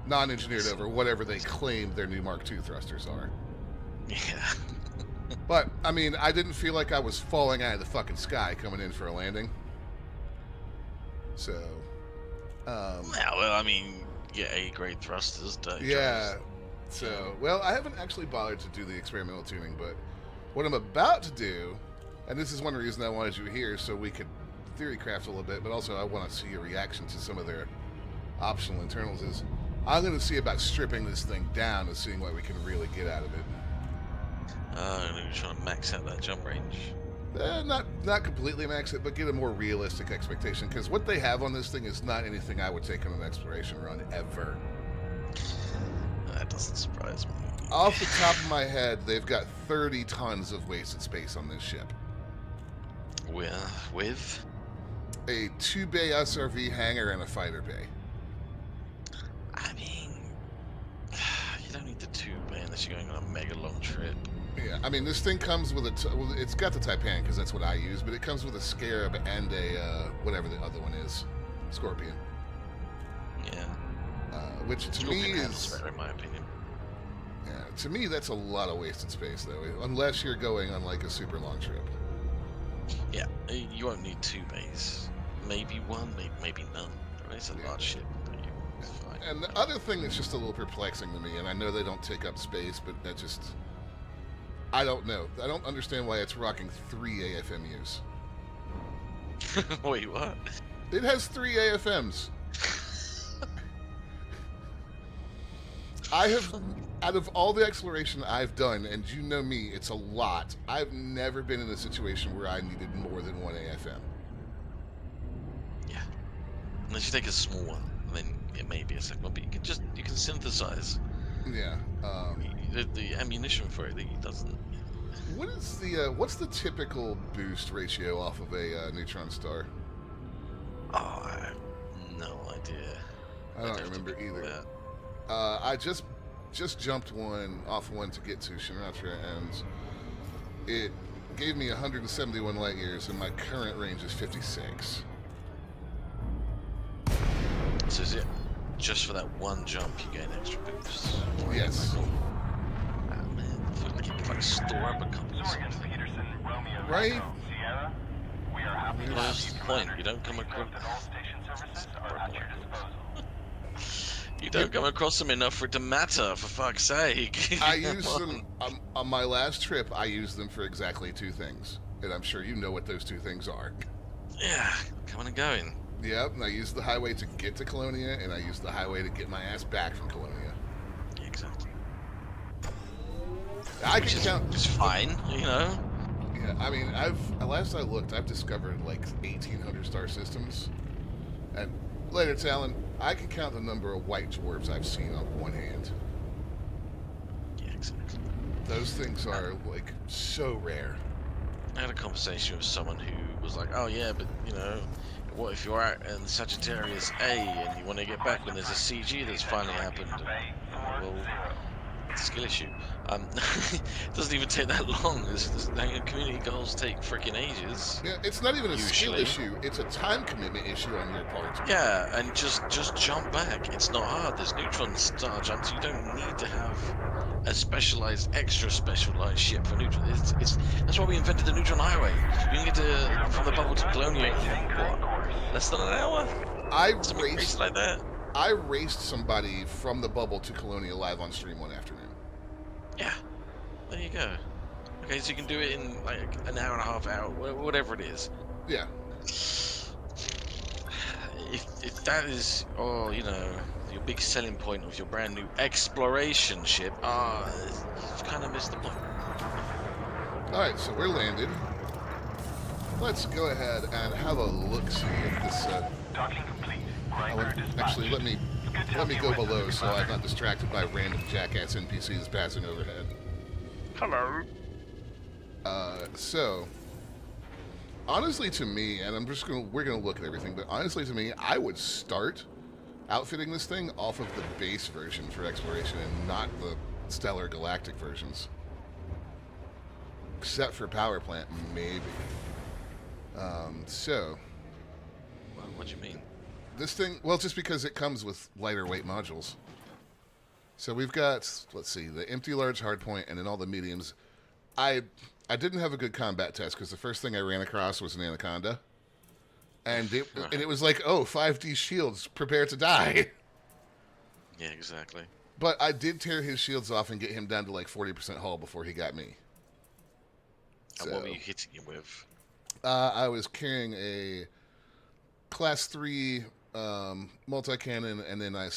Non-engineered over whatever they claim their new Mark II thrusters are. Yeah. But, I mean, I didn't feel like I was falling out of the fucking sky coming in for a landing. So, Yeah, well, I mean, yeah, A-grade thrusters, dirty yeah. drives. So, well, I haven't actually bothered to do the experimental tuning, but what I'm about to do, and this is one reason I wanted you here, so we could theory craft a little bit, but also I want to see your reaction to some of their optional internals, is I'm going to see about stripping this thing down and seeing what we can really get out of it. You're trying to max out that jump range. Not completely max it, but get a more realistic expectation, because what they have on this thing is not anything I would take on an exploration run ever. That doesn't surprise me. Off the top of my head, they've got 30 tons of wasted space on this ship. With? A 2-bay SRV hangar and a fighter bay. I mean, you don't need the 2-bay unless you're going on a mega long trip. Yeah, I mean, this thing comes with well, it's got the Taipan, because that's what I use, but it comes with a Scarab and a, whatever the other one is, Scorpion. Yeah. Which to Scorpion me handles is... better, in my opinion. Yeah, to me, that's a lot of wasted space, though, unless you're going on, like, a super long trip. Yeah, you won't need 2 bays. Maybe one, maybe none. It's a large ship, but it's fine. And the other thing that's just a little perplexing to me, and I know they don't take up space, but that just... I don't know. I don't understand why it's rocking 3 AFMUs. Wait, what? It has 3 AFMs. I have, out of all the exploration I've done, and you know me, it's a lot. I've never been in a situation where I needed more than one AFM. Yeah. Unless you take a small one, then it may be a second one, but you can synthesize Yeah. the ammunition for it. It doesn't. What is the what's the typical boost ratio off of a neutron star? Oh, I have no idea. I I'd don't have to remember Google either. that. I just jumped one to get to Shinratra, and it gave me 171 light years, and my current range is 56. So is it just for that one jump you get an extra boost? Yes. Ah, man, I feel like if I store up a couple of something. Right? What's the point? You don't come across. You don't come across them enough for it to matter, for fuck's sake. I used them on my last trip. I used them for exactly two things, and I'm sure you know what those two things are. Yeah, coming and going. Yep, and I used the highway to get to Colonia, and I used the highway to get my ass back from Colonia. Exactly. I Which can is count. just fine, you know. Yeah, I mean, last I looked, I've discovered like 1,800 star systems, and later, Talon, I can count the number of white dwarfs I've seen on one hand. Yeah, exactly. Those things are like so rare. I had a conversation with someone who was like, "Oh yeah, but you know, what if you're out in Sagittarius A and you want to get back when there's a CG that's finally happened?" Well, it's a skill issue. It doesn't even take that long. Community goals take freaking ages. Yeah, it's not even a skill Usually. issue; it's a time commitment issue on your part. Yeah, and just jump back. It's not hard. There's neutron star jumps. You don't need to have a extra specialized ship for neutron. It's that's why we invented the neutron highway. You can get from the bubble to Colonia in what, less than an hour? Something crazy like that. I raced somebody from the bubble to Colonia live on stream one afternoon. Yeah, there you go. Okay, so you can do it in like an hour and a half, hour, whatever it is. Yeah. If that is, you know, your big selling point of your brand new exploration ship, you've kind of missed the point. Alright, so we're landed. Let's go ahead and have a look-see at this. Docking complete. Actually, let me go below so I'm not distracted by random jackass NPCs passing overhead. Hello. So, honestly to me, and we're gonna look at everything, but honestly to me, I would start outfitting this thing off of the base version for exploration and not the stellar galactic versions. Except for power plant, maybe. So, Well, what do you mean? this thing, well, just because it comes with lighter weight modules. So we've got, let's see, the empty large hardpoint and then all the mediums. I didn't have a good combat test because the first thing I ran across was an anaconda. And it was like, oh, 5D shields, prepare to die. Yeah, exactly. But I did tear his shields off and get him down to like 40% hull before he got me. And what were you hitting him with? I was carrying a class 3 multi-cannon, and then I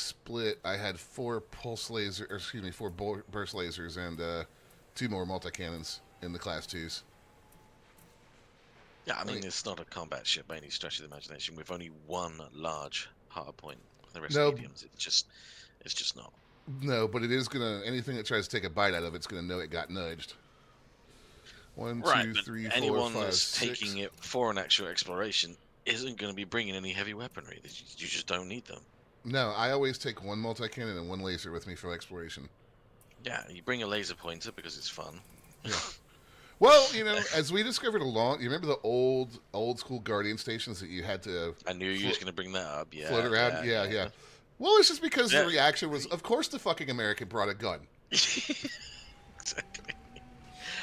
had 4 burst lasers and 2 more multi-cannons in the class 2s. Yeah, I mean, it's not a combat ship by any stretch of the imagination with only one large hard point. The rest No. mediums, it's just not. No, but it is gonna, anything that tries to take a bite out of it's gonna know it got nudged. 1, Right, 2, but 3, 4, anyone 5, that's 6. taking it for an actual exploration isn't going to be bringing any heavy weaponry. You just don't need them. No, I always take 1 multi-cannon and 1 laser with me for exploration. Yeah, you bring a laser pointer because it's fun. Yeah. Well, you know, as we discovered you remember the old school Guardian stations that you had to I knew you was going to bring that up. Yeah, float around? Yeah. Well, it's just because Yeah. the reaction was, of course the fucking American brought a gun. Exactly.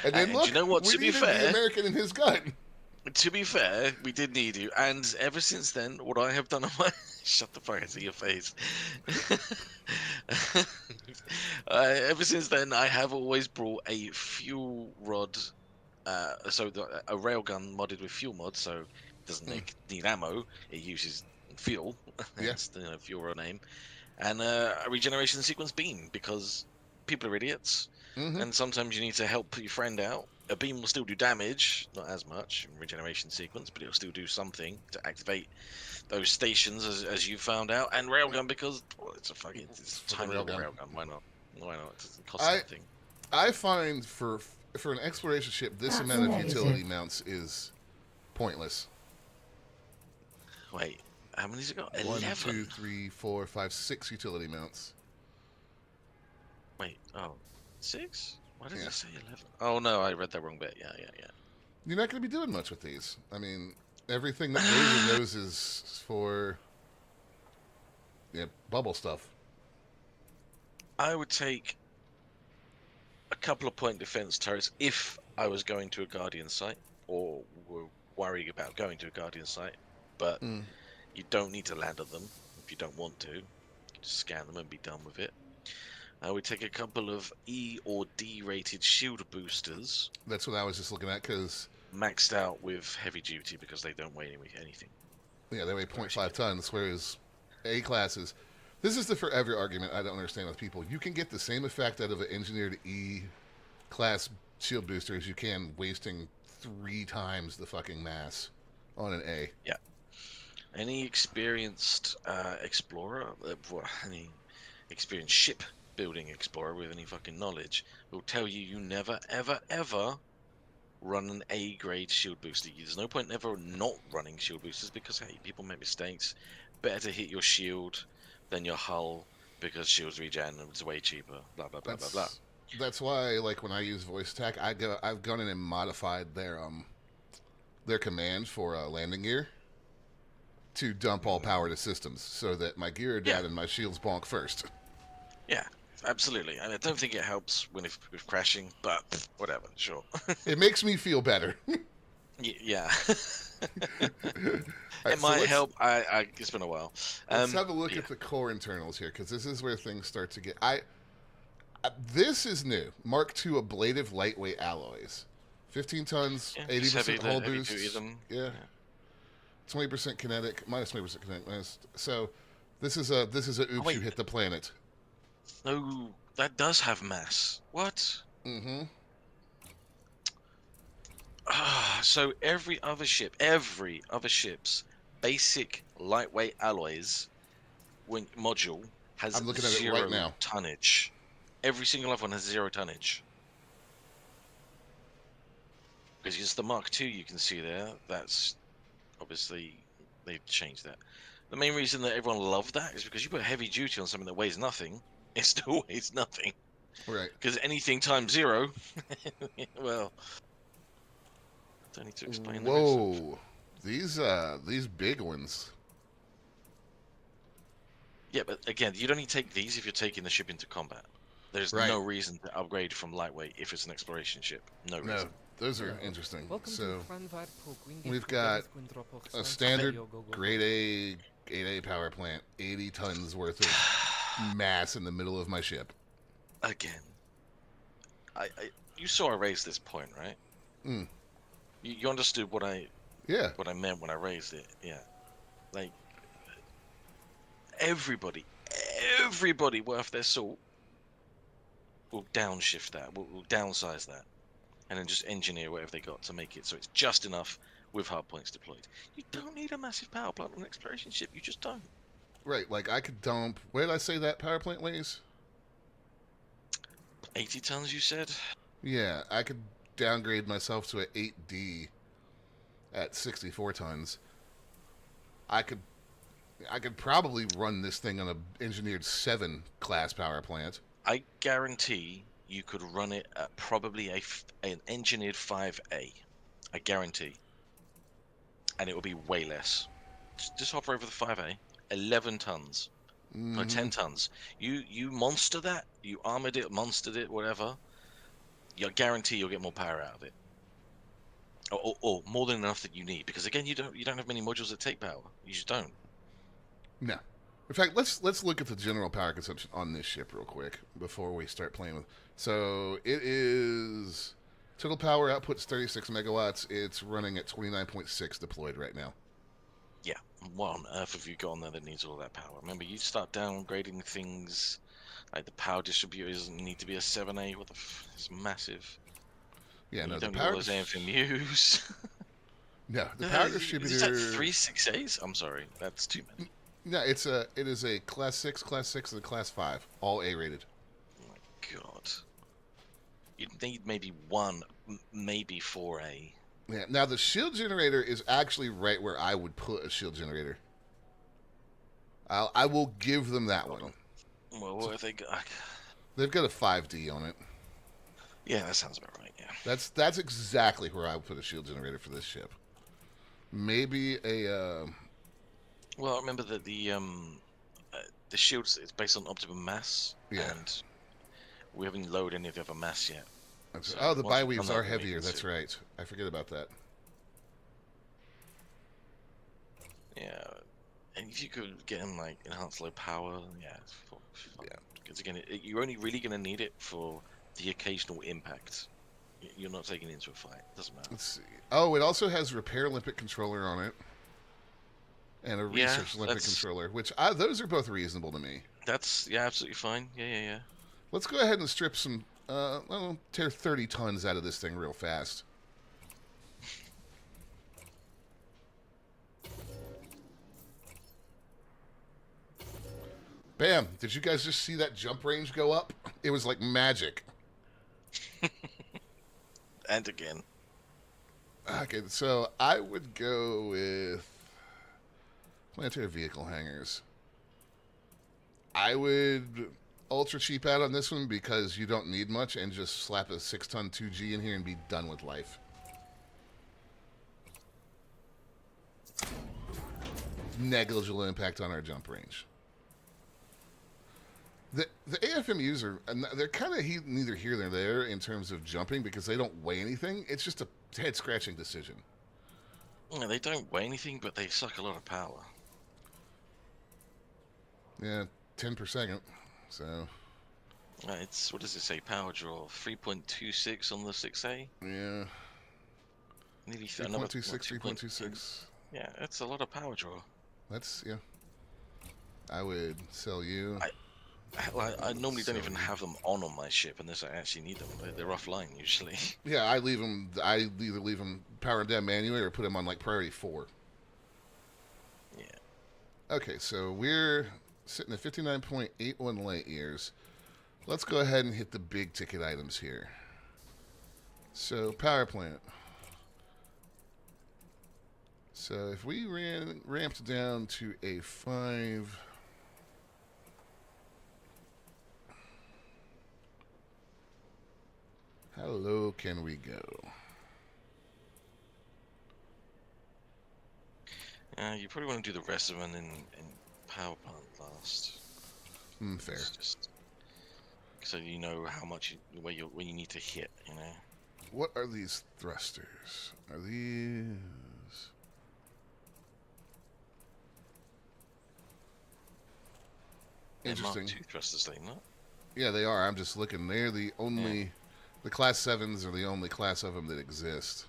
And then And look, you know what, we to be needed the fair- American and his gun. To be fair, we did need you, and ever since then, what I have done on my shut the fuck, I see your face. Ever since then, I have always brought a fuel rod, a railgun modded with fuel mod, so it doesn't need ammo. It uses fuel. Yeah. That's the fuel rod name. and a regeneration sequence beam, because people are idiots, Mm-hmm. and sometimes you need to help your friend out. A beam will still do damage, not as much in regeneration sequence, but it'll still do something to activate those stations, as you found out. And railgun, because well, it's a fucking it's a Fucking tiny little railgun. railgun. Why not? Why not? It doesn't cost I anything. I find for an exploration ship, this That's amount of negative. utility mounts is pointless. Wait, how many's it got? 1, 11. 2, 3, 4, 5, 6 utility mounts. Wait, oh, 6? Why did Yeah. it say 11? Oh no, I read that wrong bit. Yeah. You're not going to be doing much with these. I mean, everything that goes in those is for bubble stuff. I would take a couple of point defense turrets if I was going to a Guardian site, or were worrying about going to a Guardian site, but you don't need to land on them if you don't want to. You can just scan them and be done with it. I would take a couple of E or D rated shield boosters, That's what I was just looking at, because maxed out with heavy duty, because they don't weigh anything. they weigh 0.5 tons, whereas A classes. This is the forever argument I don't understand with people. You can get the same effect out of an engineered E class shield booster as you can wasting 3 times the fucking mass on an A. Yeah. Any experienced explorer, any experienced ship building explorer with any fucking knowledge will tell you you never, ever, ever run an A grade shield booster. There's no point ever not running shield boosters, because hey, people make mistakes. Better to hit your shield than your hull, because shields regen and it's way cheaper. Blah blah blah blah blah. That's why, like, when I use voice attack, I've gone in and modified their command for landing gear to dump all power to systems, so that my gear are dead and my shields bonk first. Yeah, absolutely. And I don't think it helps with crashing, but whatever, sure. It makes me feel better. Yeah. Right, It so might let's- help. It's been a while. Let's have a look yeah. at the core internals here, because this is where things start to get. This is new. Mark II ablative lightweight alloys, 15 tons, Yeah, 80% hull heavy boost. duty them. Yeah, 20% kinetic, minus 20% kinetic. So this is a oops, wait. you hit the planet. No, that does have mass. What? Mm-hmm. So every other ship's basic lightweight alloys module has I'm looking at it 0 right now. tonnage. Every single other one has 0 tonnage. Because it's the Mark II you can see there. That's obviously they've changed that. The main reason that everyone loved that is because you put heavy duty on something that weighs nothing, it still weighs nothing. Right. Because anything times 0, well, don't need to explain the rest of Whoa, these big ones. Yeah, but again, you'd only take these if you're taking the ship into combat. There's Right. no reason to upgrade from lightweight if it's an exploration ship. No No, reason. those are interesting. Welcome So to Franvad på Gwyngyll we've got Gwyndrapach a Science standard Studio Go Go. grade A 8A power plant, 80 tons worth of mass in the middle of my ship. Again, you saw I raised this point, right? Mm. You understood what I Yeah. meant when I raised it. Yeah, like everybody worth their salt will downshift that, will downsize that, and then just engineer whatever they got to make it so it's just enough with hard points deployed. You don't need a massive power plant on an exploration ship. You just don't. Right, like I could dump. Where did I say that power plant weighs? 80 tons, you said? Yeah, I could downgrade myself to an 8D at 64 tons. I could probably run this thing on a engineered 7 class power plant. I guarantee you could run it at probably an engineered 5A. I guarantee. And it will be way less. Just hover over the 5A. 11 tons. No, 10 tons. You monster that. You armored it, monstered it, whatever. You guarantee you'll get more power out of it. Or more than enough that you need. Because again, you don't have many modules that take power. You just don't. No. In fact, let's look at the general power consumption on this ship real quick before we start playing with. So it is total power output is 36 megawatts. It's running at 29.6 deployed right now. Yeah. What on earth have you got on there that needs all that power? Remember, you start downgrading things, like the power distributor doesn't need to be a 7A. What the it's massive. Yeah, You no, the don't need power... all those AFMUs. No, the power Is that distributor... 3 6As? I'm sorry, that's too many. No, it is a class 6, and a class 5, all A rated. Oh my god. You'd need maybe one, maybe 4A. Yeah. Now the shield generator is actually right where I would put a shield generator. I will give them that one. Well, what have they got? They've got a 5D on it. Yeah, that sounds about right. Yeah. That's exactly where I would put a shield generator for this ship. Maybe a. Well, I remember that the shield is based on optimum mass. Yeah. And we haven't loaded any of the other mass yet. So, So oh, the once we've bi-weaves done are that, then we heavier. can That's see. right. I forget about that. Yeah. And if you could get them like enhanced low power, yeah. Yeah. Because again, you're only really going to need it for the occasional impact. You're not taking it into a fight. Doesn't matter. Let's see. Oh, it also has repair limpet controller on it, and a Yeah, research limpet that's- controller, which those are both reasonable to me. That's absolutely fine. Yeah. Let's go ahead and strip some. Tear 30 tons out of this thing real fast. Bam! Did you guys just see that jump range go up? It was like magic. And again, Okay, so I would go with planetary vehicle hangars. I would ultra cheap out on this one because you don't need much and just slap a 6-ton 2G in here and be done with life. Negligible impact on our jump range. The AFMUs are they're kind of neither here nor there in terms of jumping because they don't weigh anything. It's just a head scratching decision. yeah, they don't weigh anything, but they suck a lot of power. Yeah, 10 per second. So It's what does it say? Power draw 3.26 on the 6A. yeah, Nearly another 3.26, 3.26. Yeah, that's a lot of power draw. That's yeah. I would sell you. I normally don't So- even have them on my ship unless I actually need them. They're offline usually. Yeah, I leave them. I either leave them powered down manually or put them on like priority 4. Yeah. Okay, so we're sitting at 59.81 light years. Let's go ahead and hit the big ticket items here. So power plant. So if we ramped down to a 5. How low can we go? You probably want to do the rest of them in power plant last. Fair. It's just so you know how much where you need to hit. You know. What are these thrusters? Are these... They're Mark Interesting. II thrusters, they not. Yeah, they are. I'm just looking. They're the only... The Class 7s are the only class of them that exist.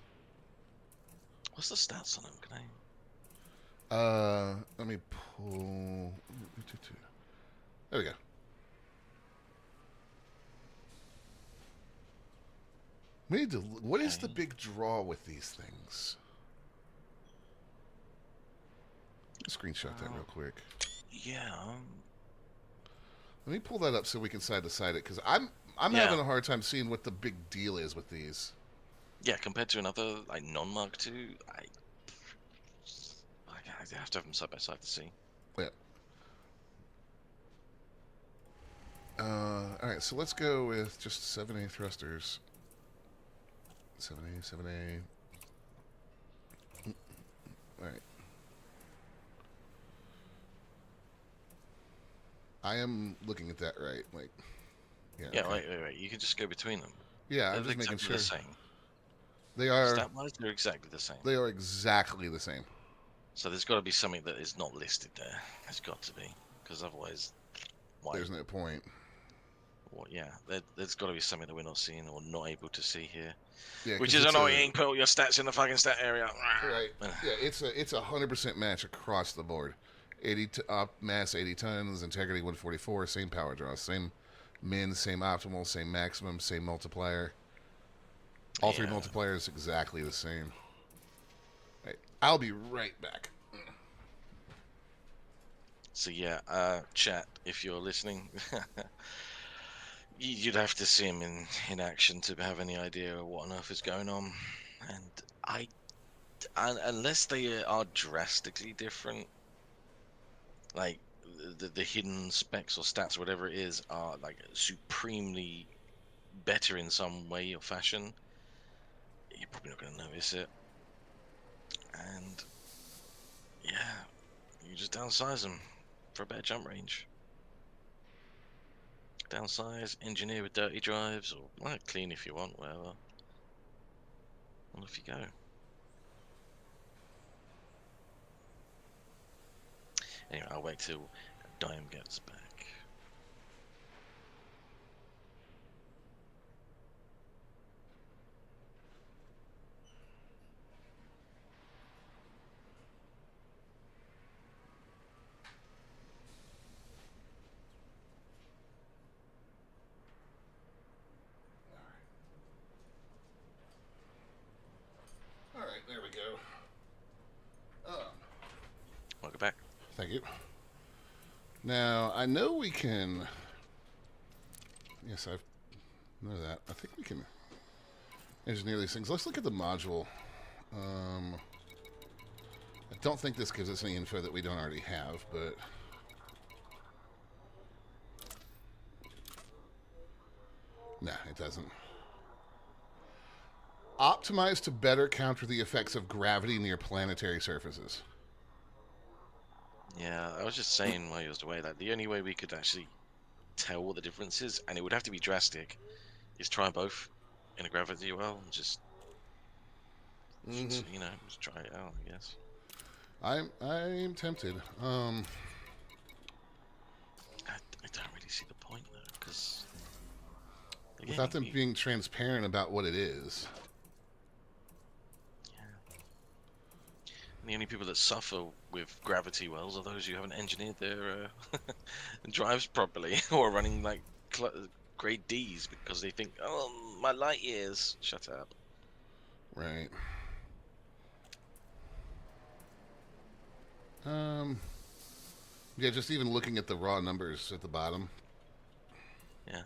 What's the stats on them? Can I? Let me pull... There we go. We need to... What is the Okay. big draw with these things? Screenshot that real quick. Yeah. Let me pull that up so we can side to side it, because I'm Yeah. having a hard time seeing what the big deal is with these. Yeah, compared to another like non-Mark II, I have to have them side by side to see. Yeah. All right, so let's go with just 7A thrusters. 7A, 7A. All right. I am looking at that right, like. Yeah. Yeah, okay. wait. You can just go between them. Yeah, I'm They're just making exactly sure the same. they are. Stat-wise, they're exactly the same. They are exactly the same. So there's got to be something that is not listed there. There's got to be, because otherwise, why? There's no point. Why yeah, there's got to be something that we're not seeing or not able to see here. Yeah, Which 'cause is it's annoying. Put all your stats in the fucking stat area. right. Yeah, it's a 100% match across the board. 80 mass 80 tons, integrity 144, same power draw, same min, same optimal, same maximum, same multiplier. All three Yeah. multipliers exactly the same. Right. I'll be right back. So yeah, chat, if you're listening, you'd have to see him in action to have any idea of what on earth is going on. And unless they are drastically different, like the hidden specs or stats or whatever it is are like supremely better in some way or fashion, you're probably not going to notice it. And yeah, you just downsize them for a better jump range. Downsize, engineer with dirty drives, or clean if you want, whatever. And off you go. Anyway, I'll wait till Dime gets back. All right, there we go. Welcome back. Thank you. Now, I know we can... Yes, I know that. I think we can engineer these things. Let's look at the module. I don't think this gives us any info that we don't already have, but... Nah, it doesn't. Optimized to better counter the effects of gravity near planetary surfaces. Yeah, I was just saying while you was away, like the only way we could actually tell what the difference is, and it would have to be drastic, is try both in a gravity well and just you know, just try it out, I guess. I'm tempted. I don't really see the point though, because Without them being transparent about what it is. The only people that suffer with gravity wells are those who haven't engineered their drives properly or are running like grade Ds because they think, oh, my light years. Shut up. Right. Yeah, just even looking at the raw numbers at the bottom. Yeah.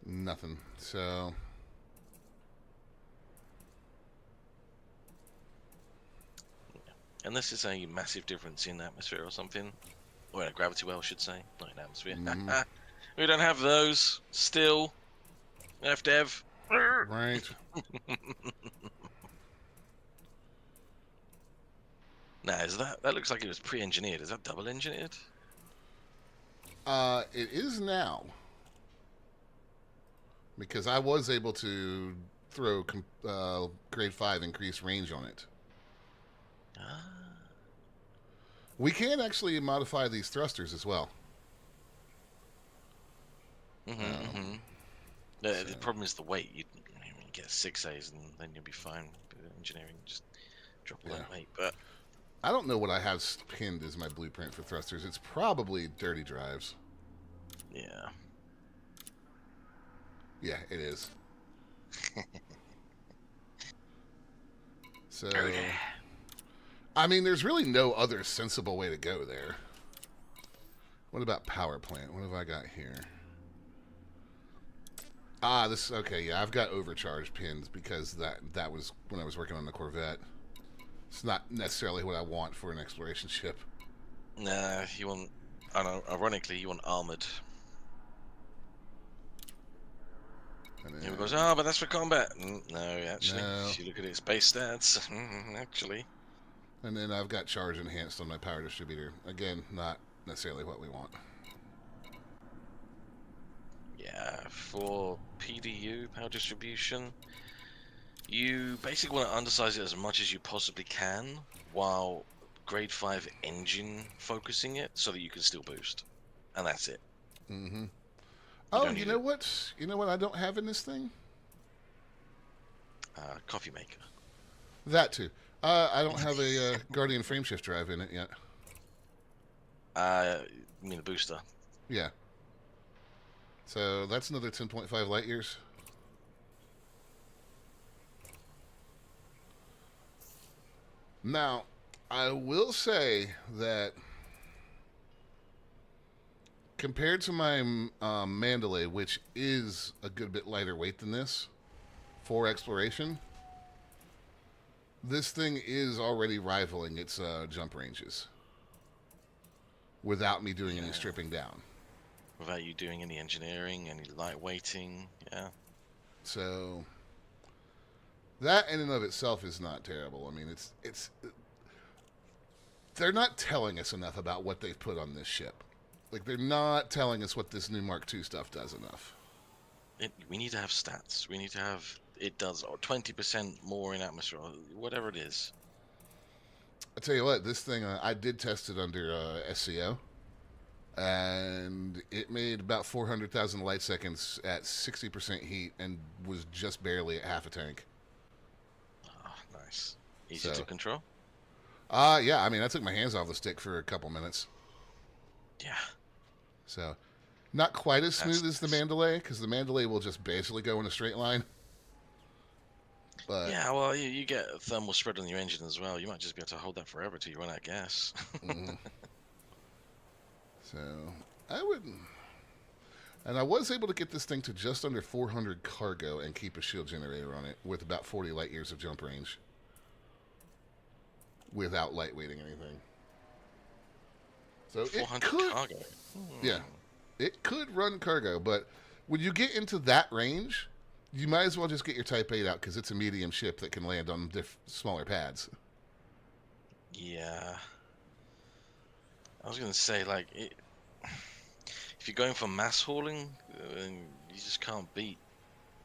Nothing. So... Unless it's a massive difference in atmosphere or something. Or in a gravity well, I should say. Not in atmosphere. We don't have those. Still. FDev. Right. Nah, is that looks like it was pre-engineered. Is that double engineered? It is now. Because I was able to throw grade 5 increased range on it. We can actually modify these thrusters as well. The problem is the weight. You get 6As and then you'll be fine. Engineering, just drop a little weight. But I don't know what I have pinned as my blueprint for thrusters. It's probably dirty drives. yeah. Yeah, it is. So... Okay. I mean, there's really no other sensible way to go there. What about power plant? What have I got here? This... Okay, yeah, I've got overcharge pins because that was when I was working on the Corvette. It's not necessarily what I want for an exploration ship. Nah, you want... ironically, you want armored. And Everyone goes, oh, but that's for combat. No, actually, No. if you look at its base stats, actually. And then I've got charge enhanced on my power distributor. Again, not necessarily what we want. Yeah, for PDU, power distribution, you basically want to undersize it as much as you possibly can while grade 5 engine focusing it so that you can still boost. And that's it. Oh, don't you need know it. what? You know what I don't have in this thing? Coffee maker. That too. I don't have a Guardian frameshift drive in it yet. You mean the booster? Yeah. So that's another 10.5 light years. Now, I will say that compared to my Mandalay, which is a good bit lighter weight than this for exploration, this thing is already rivaling its jump ranges without me doing any stripping down. Without you doing any engineering, any light weighting, yeah. So that in and of itself is not terrible. I mean, it's they're not telling us enough about what they've put on this ship. Like, they're not telling us what this new Mark II stuff does enough. We need to have stats. We need to have it does 20% more in atmosphere, or whatever it is. I tell you what, this thing I did test it under SCO, and it made about 400,000 light seconds at 60% heat, and was just barely at half a tank. Oh, nice. Easy to control. Yeah. I mean, I took my hands off the stick for a couple minutes. Yeah. So, not quite as smooth That's as the Mandalay, because the Mandalay will just basically go in a straight line. But Yeah, well, you get a thermal spread on your engine as well. You might just be able to hold that forever till you run out of gas. mhm. So, I would... And I was able to get this thing to just under 400 cargo and keep a shield generator on it with about 40 light years of jump range. Without lightweighting anything. So it 400 could... cargo. Yeah. It could run cargo, but when you get into that range, you might as well just get your Type 8 out, because it's a medium ship that can land on smaller pads. Yeah. I was going to say, like, if you're going for mass hauling, you just can't beat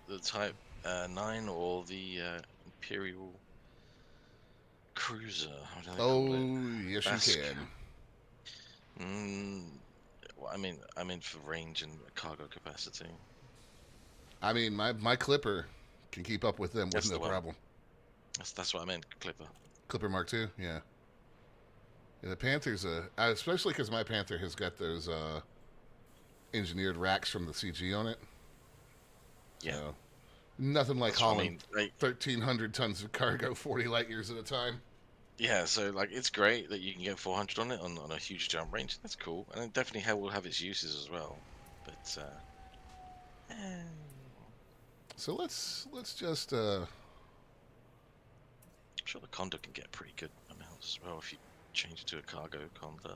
the Type 9 or the Imperial Cruiser. What do they call it? Yes, Basque. you can. Well, I mean for range and cargo capacity. I mean, my Clipper can keep up with them with That's no the one. problem. That's what I meant, Clipper. Clipper Mark II, yeah. Yeah, the Panther's especially because my Panther has got those engineered racks from the CG on it. Yeah. So, nothing like That's what I hauling mean, like, 1,300 tons of cargo 40 light years at a time. yeah, so like it's great that you can get 400 on it on a huge jump range. That's cool, and it definitely will have its uses as well. But So let's just I'm sure the Conda can get pretty good amounts as well if you change it to a cargo Conda.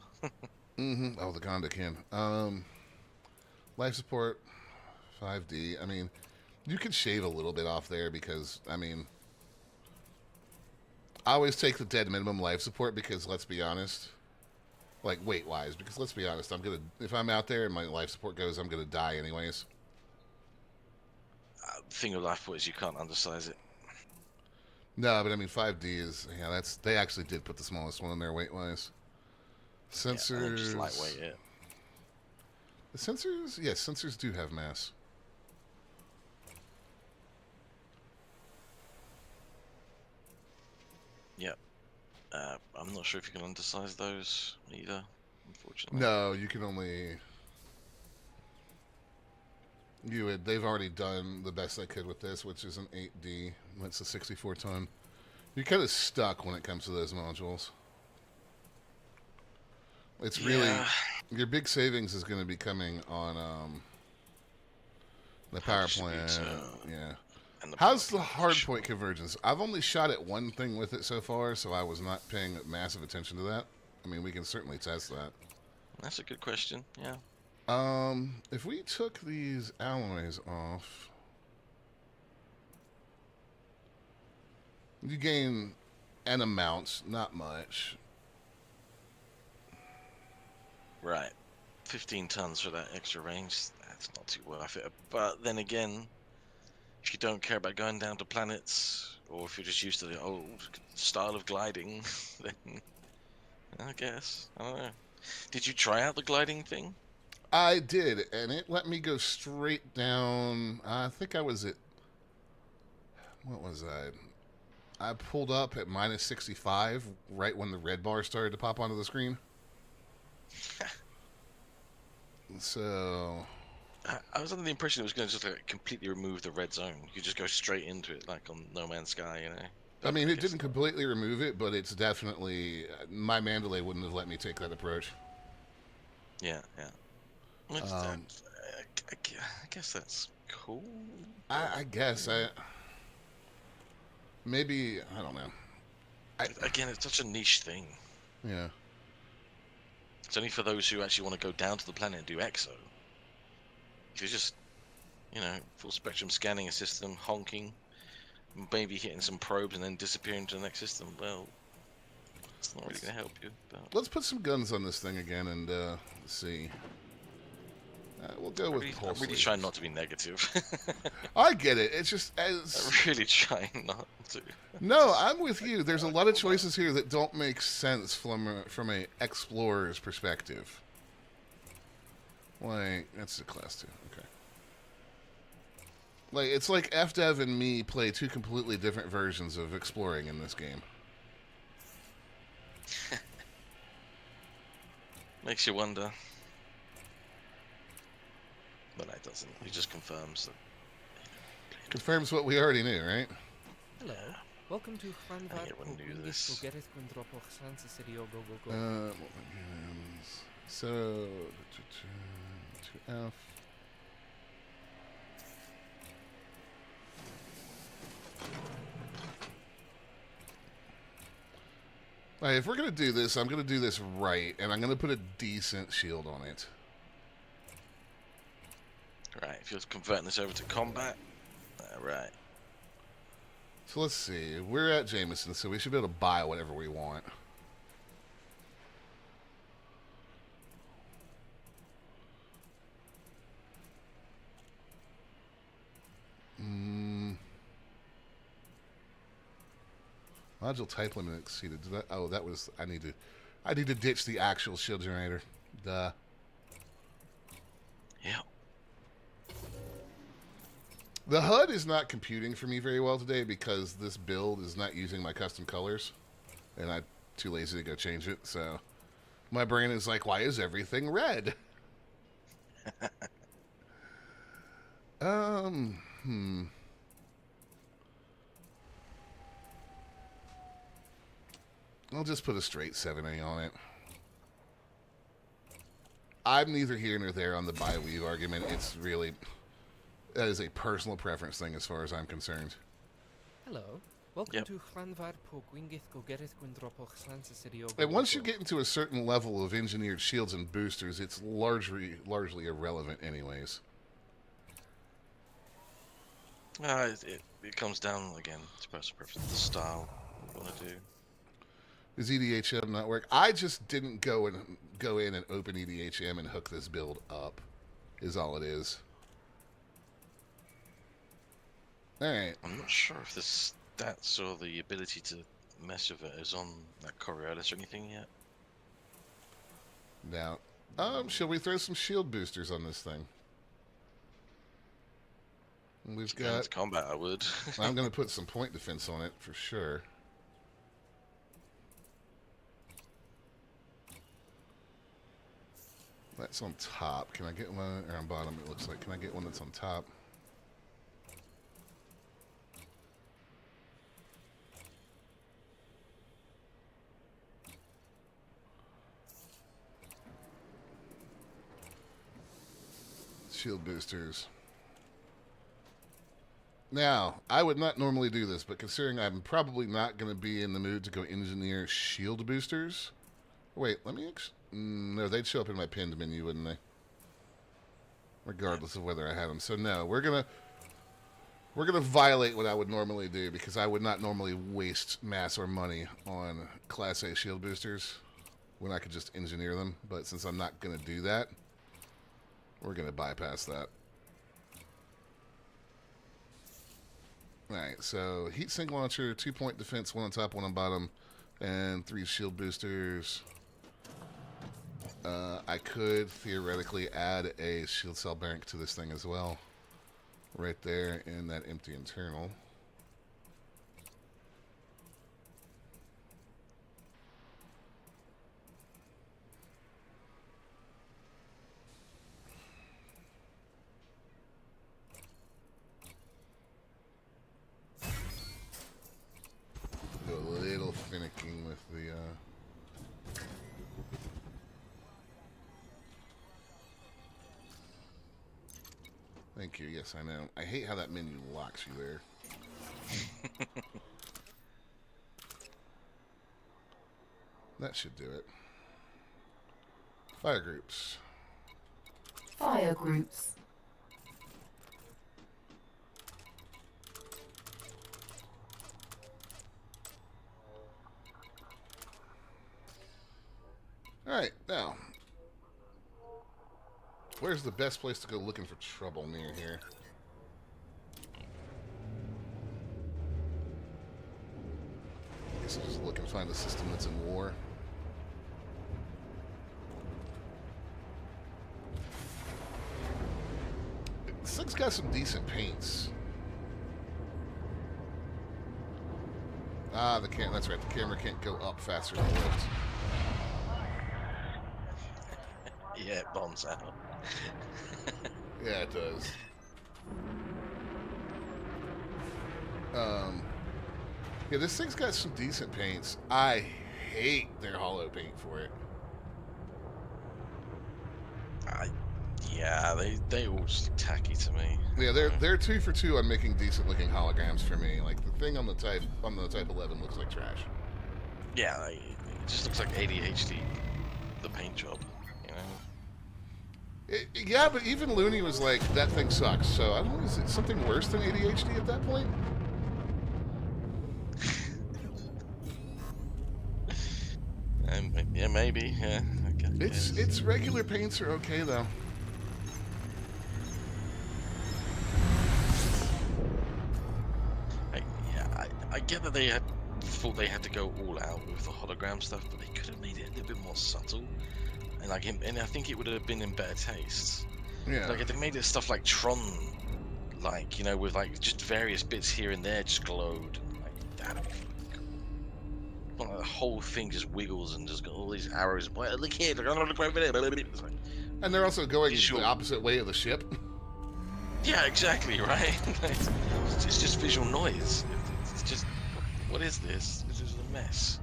Oh, the Conda can. Life support 5D. I mean, you could shave a little bit off there because, I mean, I always take the dead minimum life support because, let's be honest, like weight wise, because let's be honest, if I'm out there and my life support goes, I'm gonna die anyways. The thing with life support is you can't undersize it. No, but I mean 5D is, yeah, they actually did put the smallest one in there weight wise. Yeah, and then Sensors. just lightweight it. The sensors, yes, sensors do have mass. Yep. I'm not sure if you can undersize those either, unfortunately. No, you can only. They've already done the best they could with this, which is an 8D. That's a 64 ton. You're kind of stuck when it comes to those modules. It's really your big savings is going to be coming on the power plant. Yeah. And How's the hardpoint convergence? I've only shot at one thing with it so far, so I was not paying massive attention to that. I mean, we can certainly test that. That's a good question. Yeah. If we took these alloys off, you gain an amount, not much. Right. 15 tons for that extra range. That's not too worth it. But then again, if you don't care about going down to planets, or if you're just used to the old style of gliding, then I guess. I don't know. Did you try out the gliding thing? I did, and it let me go straight down. I think I was at... What was I? I pulled up at minus 65 right when the red bar started to pop onto the screen. So... I was under the impression it was going to just like completely remove the red zone. You could just go straight into it, like on No Man's Sky, you know. I mean, it didn't completely remove it, but it's definitely... My Mandalay wouldn't have let me take that approach. Yeah, yeah. I guess that's cool. I guess. Maybe... I don't know. Again, it's such a niche thing. Yeah. It's only for those who actually want to go down to the planet and do EXO. If you're just, you know, full spectrum scanning a system, honking, maybe hitting some probes and then disappearing to the next system, well, it's not really going to help you. But Let's put some guns on this thing again and see. We'll go with pulse. I'm really trying not to be negative. I get it. It's just as... I'm really trying not to. No, I'm with you. There's a lot of choices here that don't make sense from a explorer's perspective. Like, that's the class 2. Okay. Like, it's like FDev and me play two completely different versions of exploring in this game. Makes you wonder. But it doesn't. It just confirms that. Confirms what we already knew, right? Hello. Welcome to Franvad Everyone knew Pogwingis this. Gogeres Quindropoch Sansa Sirio Go Go Go. So, 2F. Alright, if we're going to do this, I'm going to do this right, and I'm going to put a decent shield on it. Right, if you're converting this over to combat, right. So let's see. We're at Jameson, so we should be able to buy whatever we want. Module type limit exceeded. Did that, oh, that was... I need to ditch the actual shield generator. Duh. Yeah. The HUD is not computing for me very well today because this build is not using my custom colors. And I'm too lazy to go change it, so... My brain is like, why is everything red? I'll just put a straight 7A on it. I'm neither here nor there on the buy-weave argument. It's really... That is a personal preference thing as far as I'm concerned. Hello. Welcome Yep. to Franvad Pogwingis Gogeres Quindropoch Sansa Sirio Go And Go once Go. you get into a certain level of engineered shields and boosters, it's largely irrelevant anyways. It comes down again to personal preference, the style you want to do. Does EDHM not work? I just didn't go in and open EDHM and hook this build up, is all it is. Alright. I'm not sure if the stats or the ability to mess with it is on that Coriolis or anything yet. Now, shall we throw some shield boosters on this thing? We've Going got... into combat, I would. I'm going to put some point defense on it for sure. That's on top. Can I get one? Or on bottom, it looks like. Can I get one that's on top? Shield boosters. Now, I would not normally do this, but considering I'm probably not going to be in the mood to go engineer shield boosters. Wait, let me... No, they'd show up in my pinned menu, wouldn't they? Regardless of whether I had them. So no, we're gonna violate what I would normally do because I would not normally waste mass or money on Class A shield boosters when I could just engineer them. But since I'm not gonna do that, we're gonna bypass that. Alright, so heatsink launcher, 2-point defense, 1 on top, 1 on bottom, and 3 shield boosters. I could theoretically add a shield cell bank to this thing as well. Right there in that empty internal. Go a little finicking with the Thank you. Yes, I know. I hate how that menu locks you there. That should do it. Fire groups. Fire groups. Alright, now. Where's the best place to go looking for trouble near here? I guess I'll just look and find a system that's in war. This thing's got some decent paints. Ah, that's right, the camera can't go up faster than lift. Yeah, it bombs out. Yeah, it does. Yeah, this thing's got some decent paints. I hate their hollow paint for it. Yeah, they all just look tacky to me. Yeah, they're 2 for 2 on making decent looking holograms for me. Like the thing on the Type 11 looks like trash. Yeah, like, it just looks like ADHD, the paint job, you know? Yeah, but even Looney was like, that thing sucks. So I don't know, is it something worse than ADHD at that point? Yeah, maybe. Yeah, I guess. It's regular paints are okay though. I get that they thought they had to go all out with the hologram stuff, but they could have made it a little bit more subtle, and I think it would have been in better taste. Yeah. Like if they made it stuff like Tron, like, you know, with like just various bits here and there just glowed, like that'd be fucking cool. Well, the whole thing just wiggles and just got all these arrows. Well, look here, look over there. It's like, And they're also going visual. the opposite way of the ship. yeah, exactly, right? It's just visual noise. It's just, what is this? This is a mess.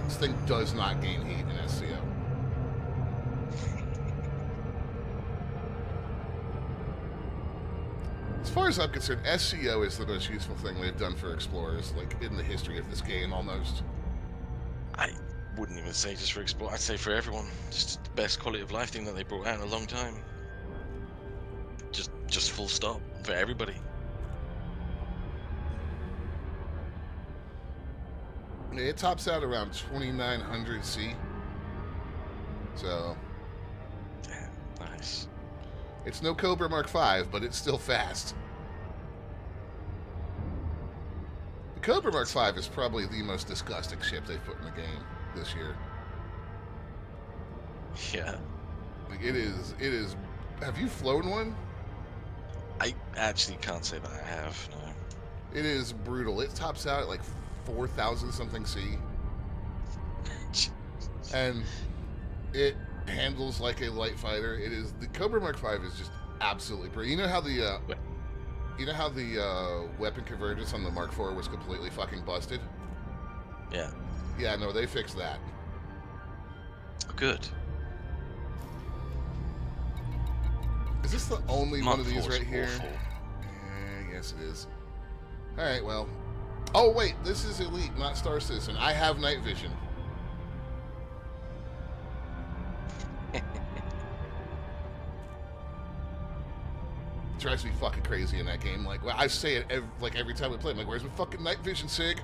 This thing does not gain heat in SCO. As far as I'm concerned, SCO is the most useful thing they've done for explorers, like in the history of this game, almost. I wouldn't even say just for explore. I'd say for everyone, just the best quality of life thing that they brought out in a long time. Just full stop for everybody. It tops out around 2900 C. So Damn, nice. it's no Cobra Mark V, but it's still fast. The Cobra Mark V is probably the most disgusting ship they've put in the game this year. Yeah. Like it is. Have you flown one? I actually can't say that I have, no. It is brutal. It tops out at like 4,000 something C, and it handles like a light fighter. It is the Cobra Mark V is just absolutely brutal. You know how the weapon convergence on the Mark IV was completely fucking busted? Yeah. Yeah, no, they fixed that. Good. Is this the only one of these Mark IV 's right here? awful. Yeah, yes it is. All right, well. Oh wait, this is Elite, not Star Citizen. I have night vision. It drives me fucking crazy in that game. Like, well, I say it every time we play. I'm like, where's my fucking night vision, Sig?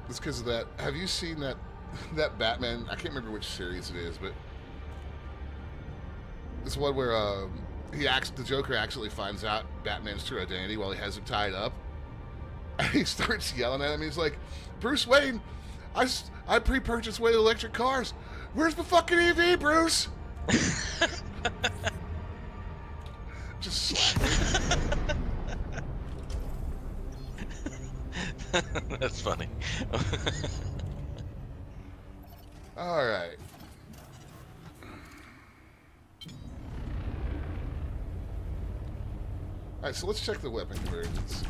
It's because of that. Have you seen that that Batman, I can't remember which series it is, but this one where the Joker actually finds out Batman's true identity while he has him tied up. And he starts yelling at him. He's like, Bruce Wayne, I pre-purchased Wayne electric cars. Where's the fucking EV, Bruce? Just slap him. That's funny. All right. All right, so let's check the weapon conversions.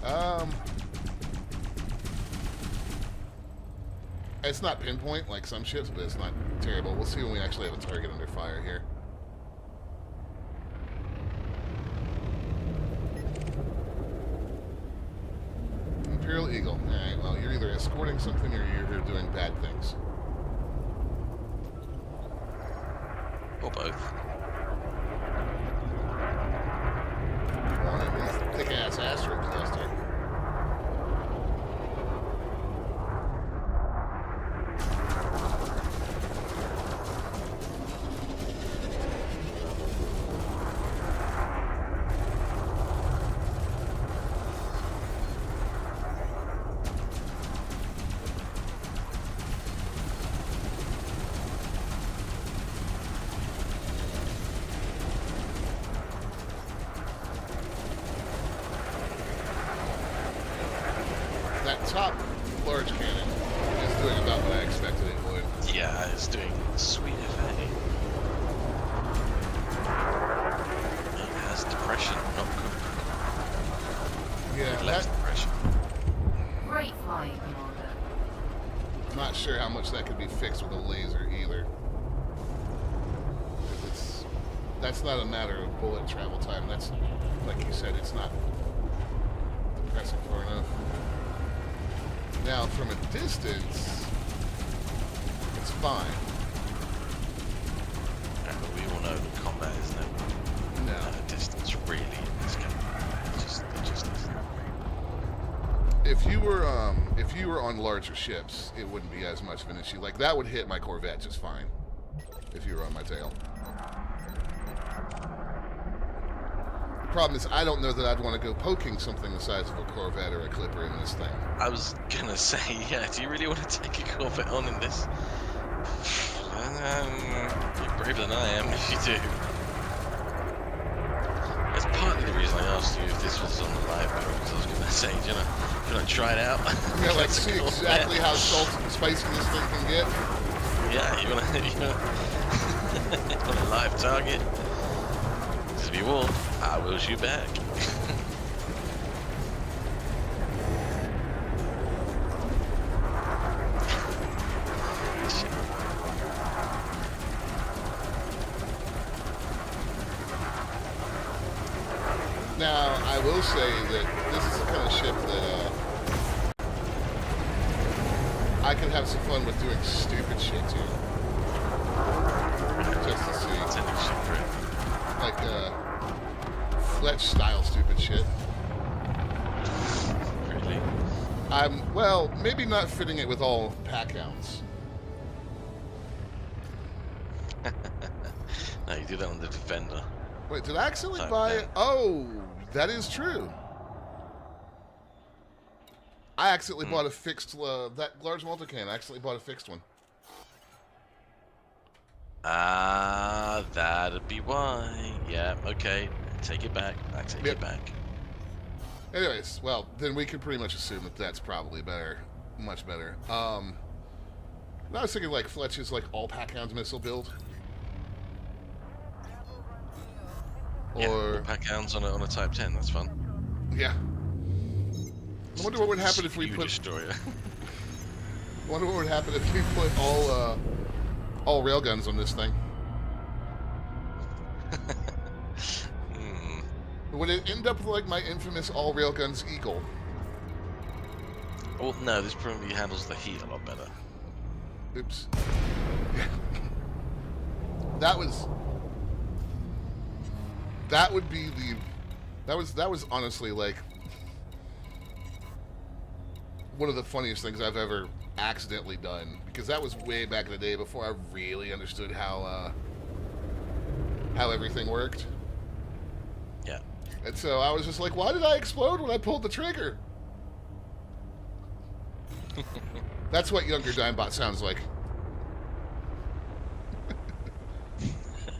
It's not pinpoint like some ships, but it's not terrible. We'll see when we actually have a target under fire here. Imperial Eagle. Alright, well, you're either escorting something or you're doing bad things. Or both. One of these thick-ass asteroid cluster. That top large cannon is doing about what I expected it would. Yeah, it's doing sweet FA. It has depression, not good. Yeah, Less depression. Great flying, Commander. I'm not sure how much that could be fixed with a laser either. That's not a matter of bullet travel time. That's, like you said, it's not depressing far enough. Now, from a distance, it's fine. Yeah, but we all know that combat is no No. distance really in this game. It just isn't. If you were on larger ships, it wouldn't be as much of an issue. Like, that would hit my Corvette just fine if you were on my tail. The problem is, I don't know that I'd want to go poking something the size of a Corvette or a Clipper in this thing. I was gonna say, yeah, do you really want to take a Corvette on in this? You're braver than I am if you do. That's partly the reason I asked you if this was on the live mode, because I was gonna say, do you wanna try it out? Yeah, like, That's a see Corvette. exactly how salty and spicy this thing can get. Yeah, you wanna on a live target? Just be warned, I will shoot back. Now, I will say that this is the kind of ship that I could have some fun with doing stupid shit to. Just to see. It's an interesting trip. Like, Fletch-style stupid shit. Really? Well, maybe not fitting it with all pack hounds. No, you do that on the Defender. Wait, did I accidentally Type buy down. it? Oh, that is true. I accidentally bought a fixed, that large multican, I accidentally bought a fixed one. Ah, that'd be why. Yeah, okay. Take it back. I take Yep. it back. Anyways, well, then we can pretty much assume that that's probably better. Much better. I was thinking like Fletch's like all pack hounds missile build. Yeah, Or, pack hounds on a Type 10. That's fun. yeah. I wonder what would happen if we CPU put. destroyer. I wonder what would happen if we put all railguns on this thing. Would it end up like my infamous all railguns Eagle? Well, no, this probably handles the heat a lot better. Oops. That would be the. That was honestly like one of the funniest things I've ever accidentally done, because that was way back in the day before I really understood how everything worked. Yeah. And so I was just like, why did I explode when I pulled the trigger? That's what younger Dimebot sounds like.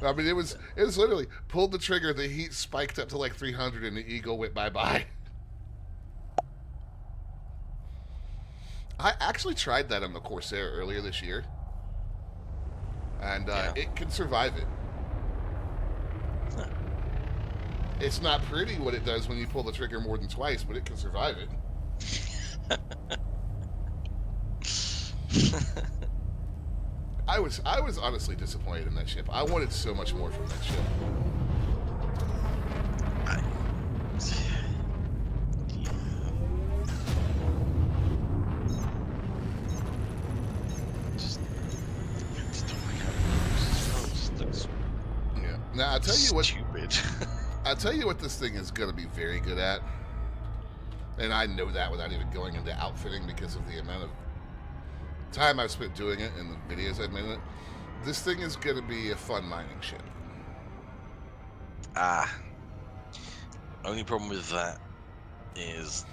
I mean, it was literally pulled the trigger, the heat spiked up to like 300, and the eagle went bye-bye. I actually tried that on the Corsair earlier this year, and it can survive it. Huh. It's not pretty what it does when you pull the trigger more than twice, but it can survive it. I was honestly disappointed in that ship. I wanted so much more from that ship. Yeah. Now I'll tell you what. Stupid. I'll tell you what this thing is going to be very good at, and I know that without even going into outfitting because of the amount of time I've spent doing it and the videos I've made in it. This thing is going to be a fun mining ship. Only problem with that is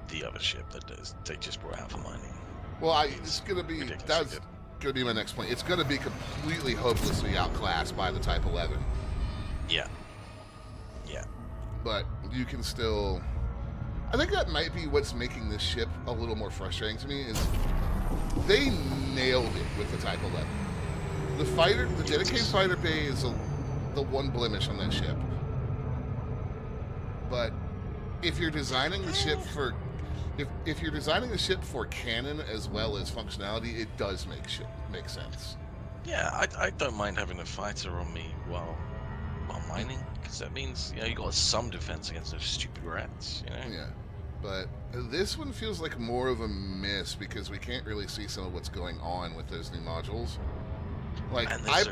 the other ship that they just brought out for mining. Well, it's going to be, that's going to be my next point. It's going to be completely hopelessly outclassed by the Type 11. Yeah. Yeah. But you can still, I think that might be what's making this ship a little more frustrating to me, is they nailed it with the Type 11. The dedicated fighter bay is the one blemish on that ship. But if you're designing the ship for, if you're designing the ship for cannon as well as functionality, it does make sense. Yeah, I don't mind having a fighter on me while mining, because that means you got some defense against those stupid rats. Yeah. But this one feels like more of a miss because we can't really see some of what's going on with those new modules. Like, I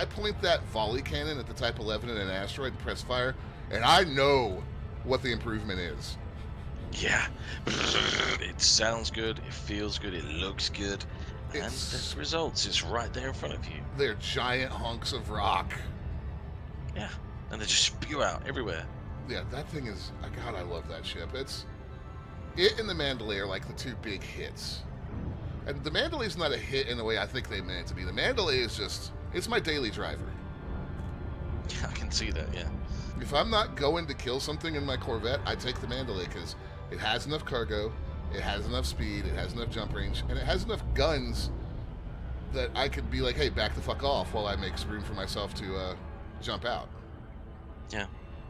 point that volley cannon at the Type 11 in an asteroid and press fire, and I know what the improvement is. Yeah. It sounds good, it feels good, it looks good, and the results is right there in front of you. They're giant hunks of rock. Yeah, and they just spew out everywhere. Yeah, that thing is, God, I love that ship. It and the Mandalay are like the two big hits. And the Mandalay's not a hit in the way I think they meant it to be. The Mandalay is just, it's my daily driver. I can see that, yeah. If I'm not going to kill something in my Corvette, I take the Mandalay because it has enough cargo, it has enough speed, it has enough jump range, and it has enough guns that I could be like, hey, back the fuck off while I make room for myself to jump out. Yeah.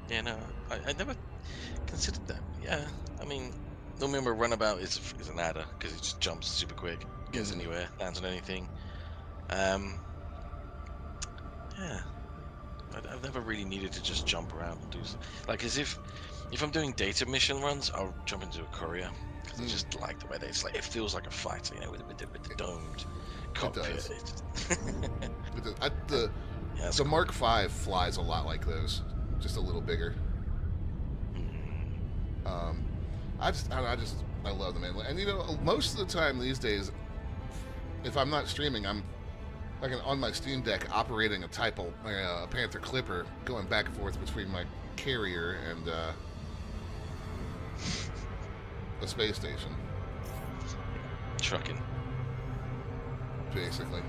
Yeah, no, I never considered that. Yeah, I mean, normally my runabout is an adder because it just jumps super quick, gets anywhere, lands on anything. Yeah, I've never really needed to just jump around and do something. Like, as if I'm doing data mission runs, I'll jump into a courier because I just like the way it's like, it feels like a fighter, with the domed cockpit. The cool. Mark V flies a lot like those. Just a little bigger. I love them, man. And most of the time these days, if I'm not streaming, I'm like on my Steam Deck operating a Panther Clipper, going back and forth between my carrier and a space station. Trucking. Basically.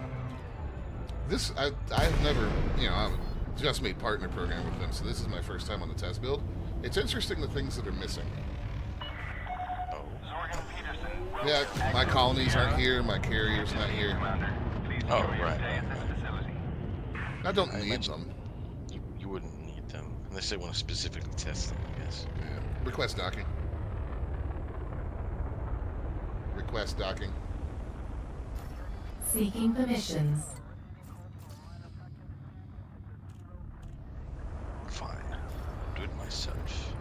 I've never, I've just made partner program with them, so this is my first time on the test build. It's interesting the things that are missing. Oh. Yeah, my colonies aren't here, my carrier's not here. Oh, right. I don't need them. You wouldn't need them, unless they want to specifically test them, I guess. Yeah. Request docking. Request docking. Seeking permissions. Fine. Do it myself.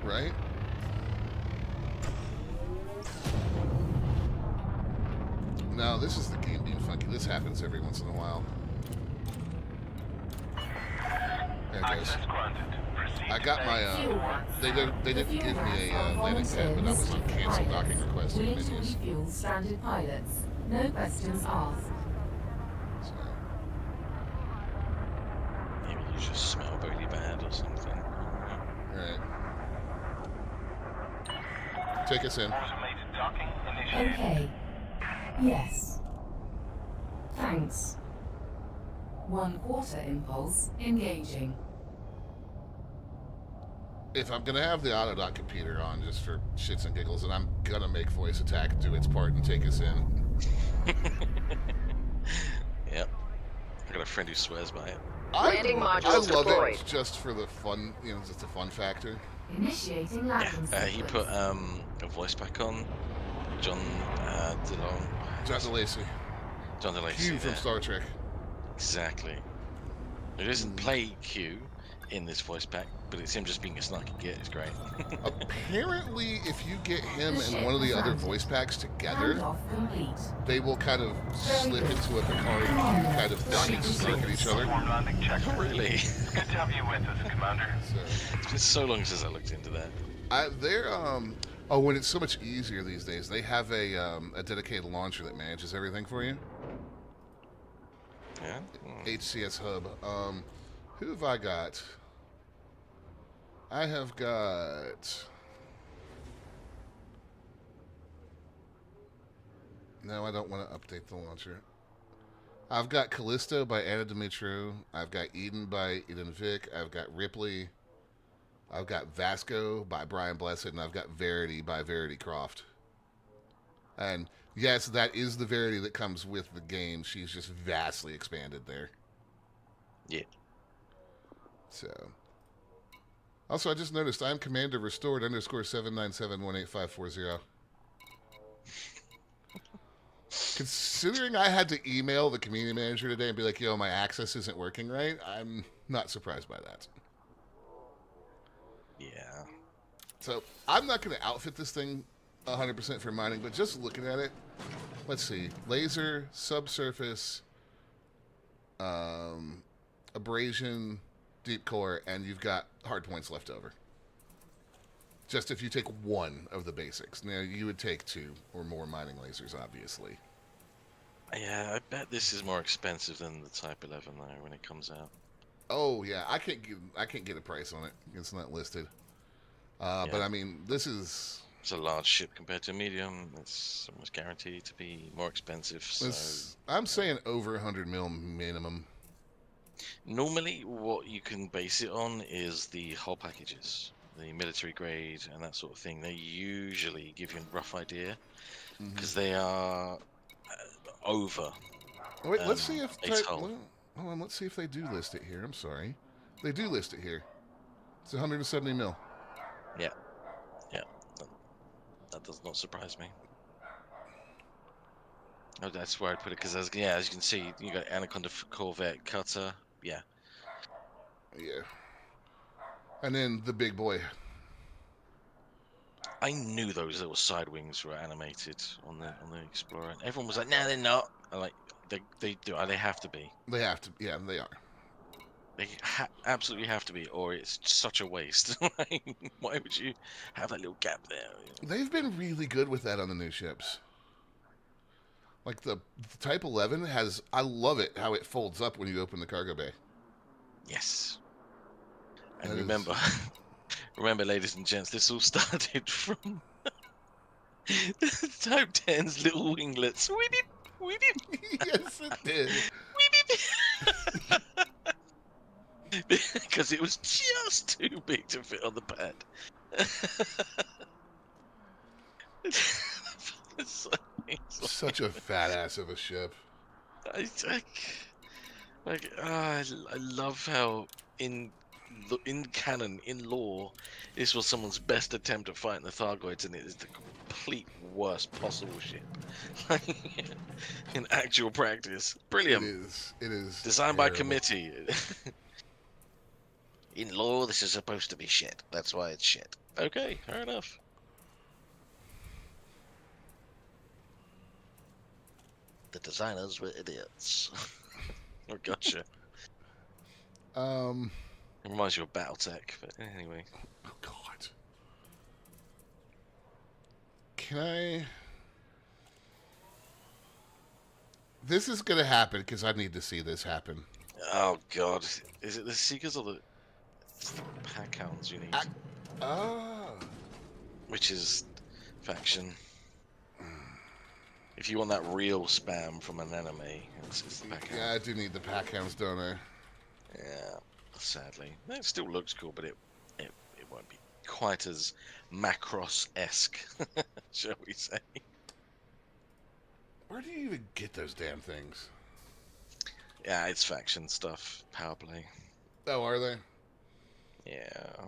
Right? No, this is the game being funky. This happens every once in a while. There it goes. Access granted. Proceed I got to my, bay Fuel racks. they The didn't fuel give me racks a are landing pad, but I was on volunteer cancel pilots docking request in willing to menus. refuel stranded pilots. No questions asked. So, Maybe you just smell really bad or something. alright. Take us in. automated docking initiated. Okay. Yes. Thanks. 1/4 impulse engaging. If I'm gonna have the autodock computer on just for shits and giggles, and I'm gonna make voice attack do its part and take us in. Yep. I got a friend who swears by it. Landing I modules love deployed. it just for the fun, just the fun factor. Initiating Yeah. landing He sequence. put a voice pack on. John DeLong. John DeLacy, John DeLacy. Q from there. Star Trek. Exactly. It doesn't play Q in this voice pack, but it's him just being a snarky git. It's great. Apparently, if you get him and one of the other voice packs together, Handoff complete. they will kind of slip into a Picard Q kind of thing and snark at each other. Form landing check. Really? Good to have you with us, Commander. So, It's been so long since I looked into that. they're oh, when it's so much easier these days, they have a dedicated launcher that manages everything for you. Yeah. HCS Hub. Who have I got? I have got. No, I don't want to update the launcher. I've got Callisto by Anna Dimitro. I've got Eden by Eden Vick. I've got Ripley. I've got Vasco by Brian Blessed, and I've got Verity by Verity Croft. And yes, that is the Verity that comes with the game. She's just vastly expanded there. Yeah. So. Also, I just noticed I'm Commander Restored _797185540. Considering I had to email the community manager today and be like, yo, my access isn't working right, I'm not surprised by that. Yeah. So, I'm not going to outfit this thing 100% for mining, but just looking at it, let's see. Laser, subsurface, abrasion, deep core, and you've got hard points left over. Just if you take one of the basics. Now, you would take 2 or more mining lasers, obviously. Yeah, I bet this is more expensive than the Type 11 though when it comes out. Oh yeah, I can't get a price on it. It's not listed. But I mean, this is It's a large ship compared to a medium. It's almost guaranteed to be more expensive. So I'm saying over 100 mil minimum. normally, what you can base it on is the hull packages, the military grade and that sort of thing. They usually give you a rough idea because they are over. Oh, wait, let's see if it's hull. hold on, let's see if they do list it here. I'm sorry, they do list it here. It's 170 mil. Yeah, yeah. That does not surprise me. Oh, that's where I'd put it because as you can see, you got Anaconda Corvette cutter. Yeah. Yeah. And then the big boy. I knew those little side wings were animated on the Explorer. And everyone was like, "No, they're not." I'm like, they do. They have to be. They have to. Yeah, they are. They absolutely have to be, or it's such a waste. Like, why would you have that little gap there? They've been really good with that on the new ships. Like the Type 11 has. I love it how it folds up when you open the cargo bay. Yes. And That is- remember, remember, ladies and gents, this all started from Type 10's little winglets. We did. Yes, it did. Because it was just too big to fit on the pad. Such a fat ass of a ship. I love how in canon, in lore, this was someone's best attempt at fighting the Thargoids, and it is the complete worst possible ship. In actual practice, brilliant. It is. Designed by terrible. committee. In lore, this is supposed to be shit. That's why it's shit. Okay, fair enough. The designers were idiots. Oh, gotcha. It reminds you of BattleTech, but anyway. Oh God. Can I? This is gonna happen because I need to see this happen. Oh god, is it the Seekers or the? It's the Packhounds you need, Ah. which is faction. If you want that real spam from an enemy, it's the Packhounds. Yeah, I do need the pack hounds, don't I? Yeah, sadly, it still looks cool, but it won't be quite as Macross-esque, shall we say? Where do you even get those damn things? Yeah, it's faction stuff, power play. Oh, are they? Yeah.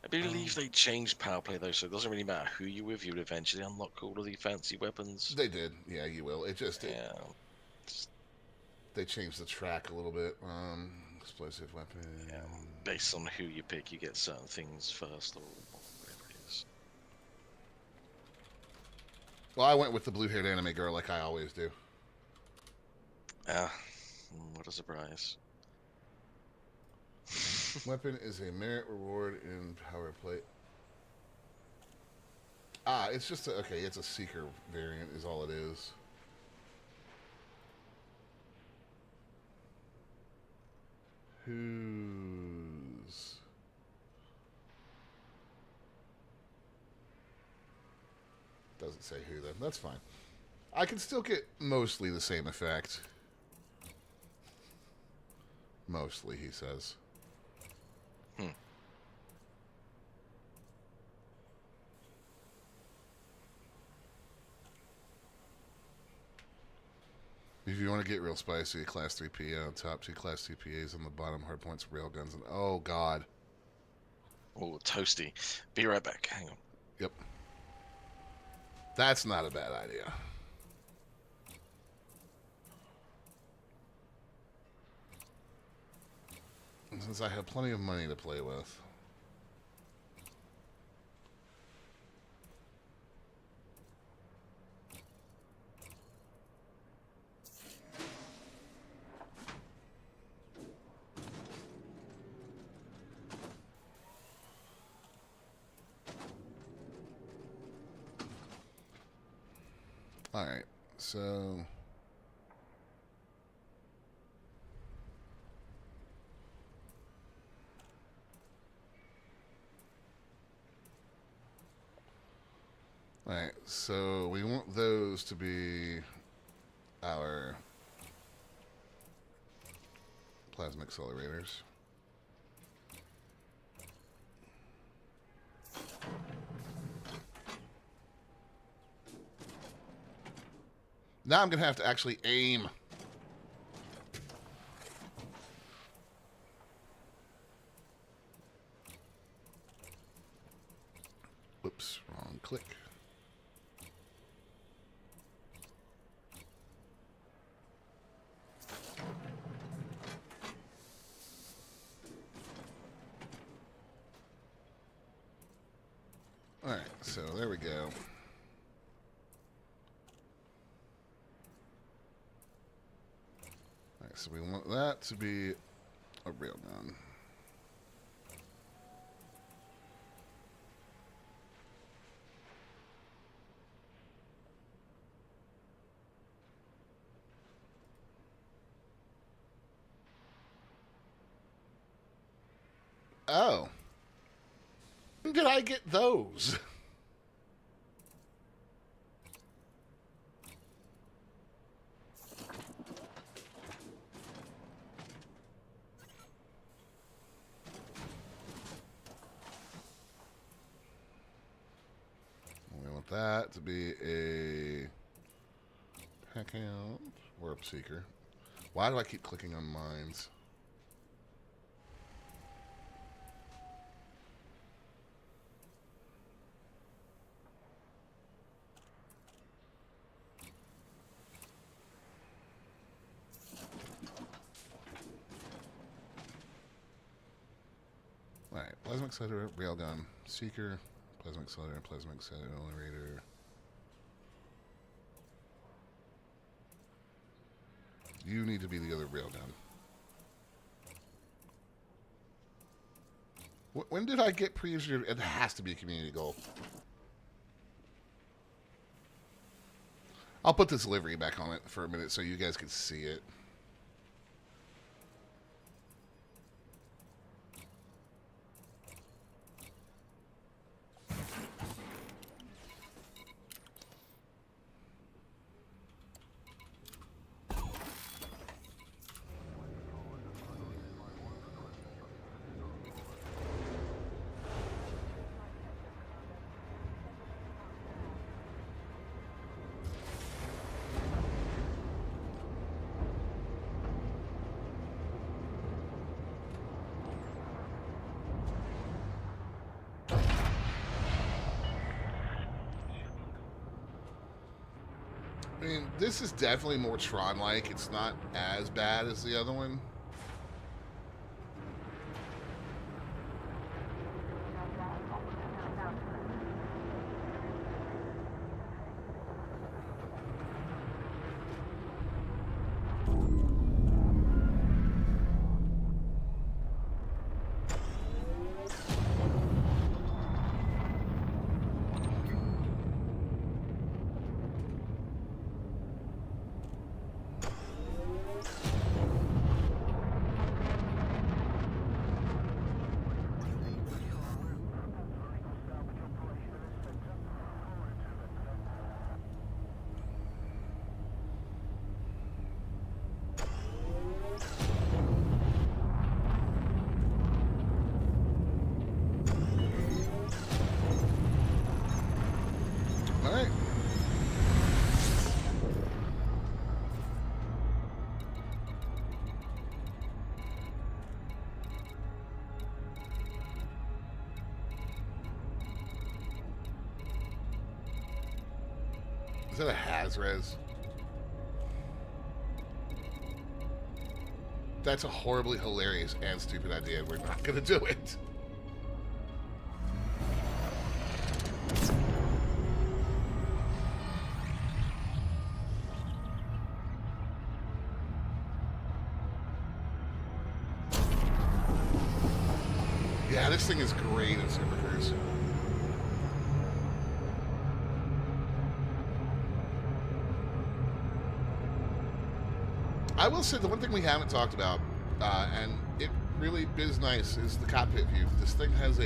I believe they changed power play though, so it doesn't really matter who you're with. You'll eventually unlock all of the fancy weapons. They did. Yeah, you will. It just Yeah. they changed the track a little bit. Explosive weapon. Yeah. Based on who you pick, you get certain things first or whatever it is. Well, I went with the blue-haired anime girl like I always do. What a surprise. Weapon is a merit reward in power plate. Ah, it's just okay. It's a seeker variant, is all it is. Who's doesn't say who then. That's fine. I can still get mostly the same effect. Mostly, he says. If you want to get real spicy, a Class 3 PA on top, 2 Class 2 PAs on the bottom, hard points, railguns, and oh god. Oh, toasty. Be right back. Hang on. Yep. That's not a bad idea. Since I have plenty of money to play with. Alright, so... Alright, so we want those to be our plasma accelerators. Now I'm going to have to actually aim. Whoops, wrong click. All right, so there we go. All right, so we want that to be a railgun. Oh. When did I get those? We want that to be a pack hound or a seeker. Why do I keep clicking on mines? Alright, plasma accelerator, railgun, seeker, plasma accelerator, accelerator. You need to be the other railgun. When did I get pre-engineered? It has to be a community goal. I'll put this livery back on it for a minute so you guys can see it. I mean, this is definitely more Tron-like. It's not as bad as the other one. All right. Is that a Haz-Res? That's a horribly hilarious and stupid idea. We're not gonna do it. Yeah, this thing is great at Super Cruise. I will say the one thing we haven't talked about, and it really is nice, is the cockpit view. This thing has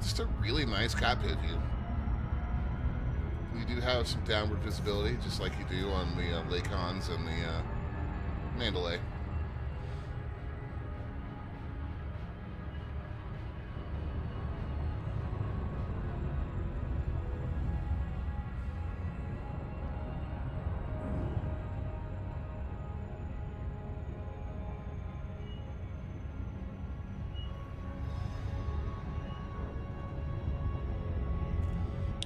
just a really nice cockpit view. You do have some downward visibility, just like you do on the Lacons and the Mandalay.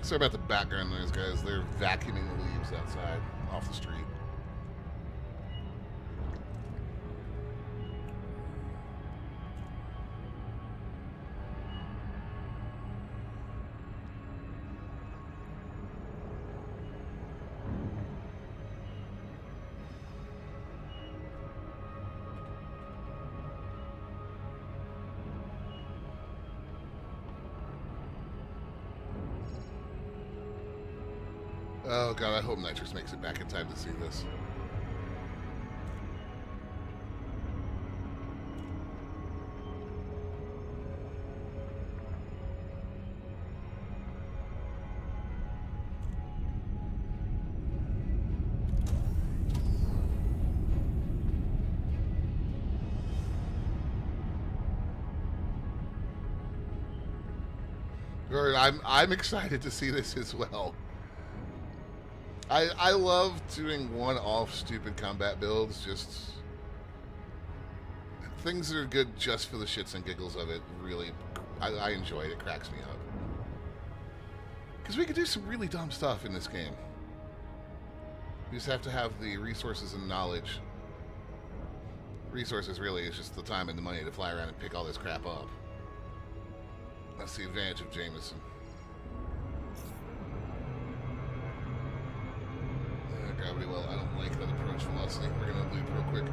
Sorry about the background noise, guys. They're vacuuming the leaves outside off the street. Oh god, I hope Nitrous makes it back in time to see this. I'm excited to see this as well. I love doing one-off stupid combat builds, just things that are good just for the shits and giggles of it. Really, I enjoy it. It cracks me up. Because we could do some really dumb stuff in this game. We just have to have the resources and knowledge. Resources really is just the time and the money to fly around and pick all this crap up. That's the advantage of Jameson. Gravity well, I don't like that approach velocity. We're gonna loop real quick.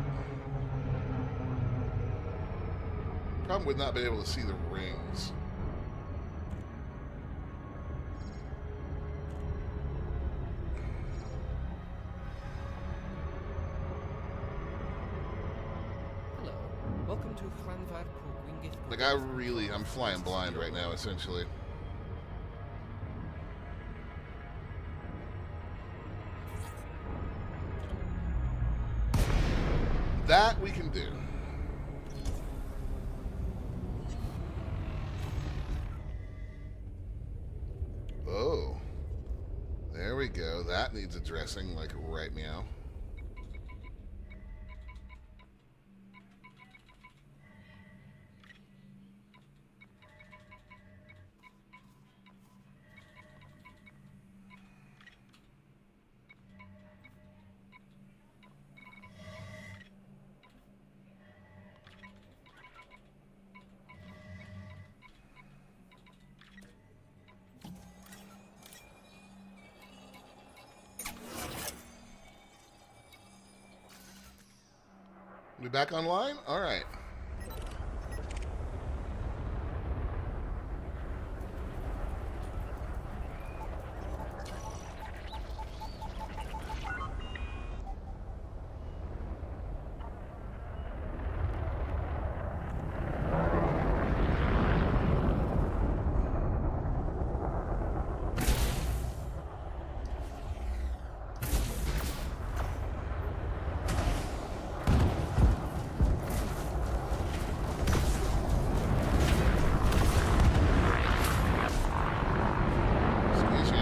Problem with not being able to see the rings. Hello. Welcome to Franvad Porkwingith. Like, I'm flying blind right now, essentially. That we can do. Oh. There we go. That needs addressing, like, right meow. We back online? All right. Excuse you.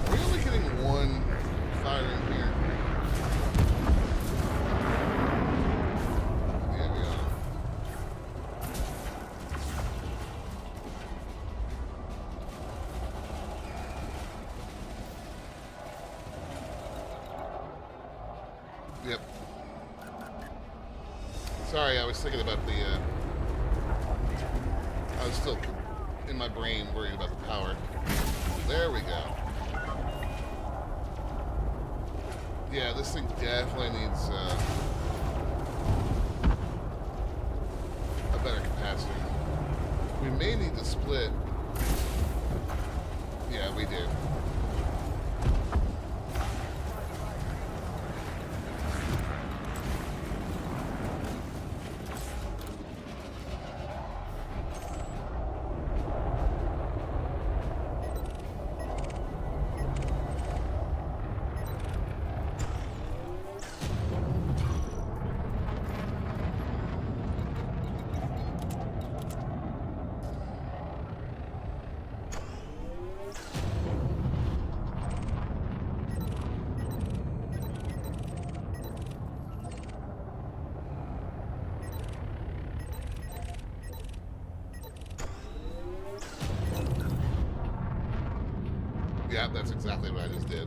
Are we only getting one fire in here? Yeah, we are. Yep. Sorry, I was thinking about the, I was still in my brain worried about the power. There we go. Yeah, this thing definitely needs a better capacitor. We may need to split. Yeah, we do. Yeah, that's exactly what I just did.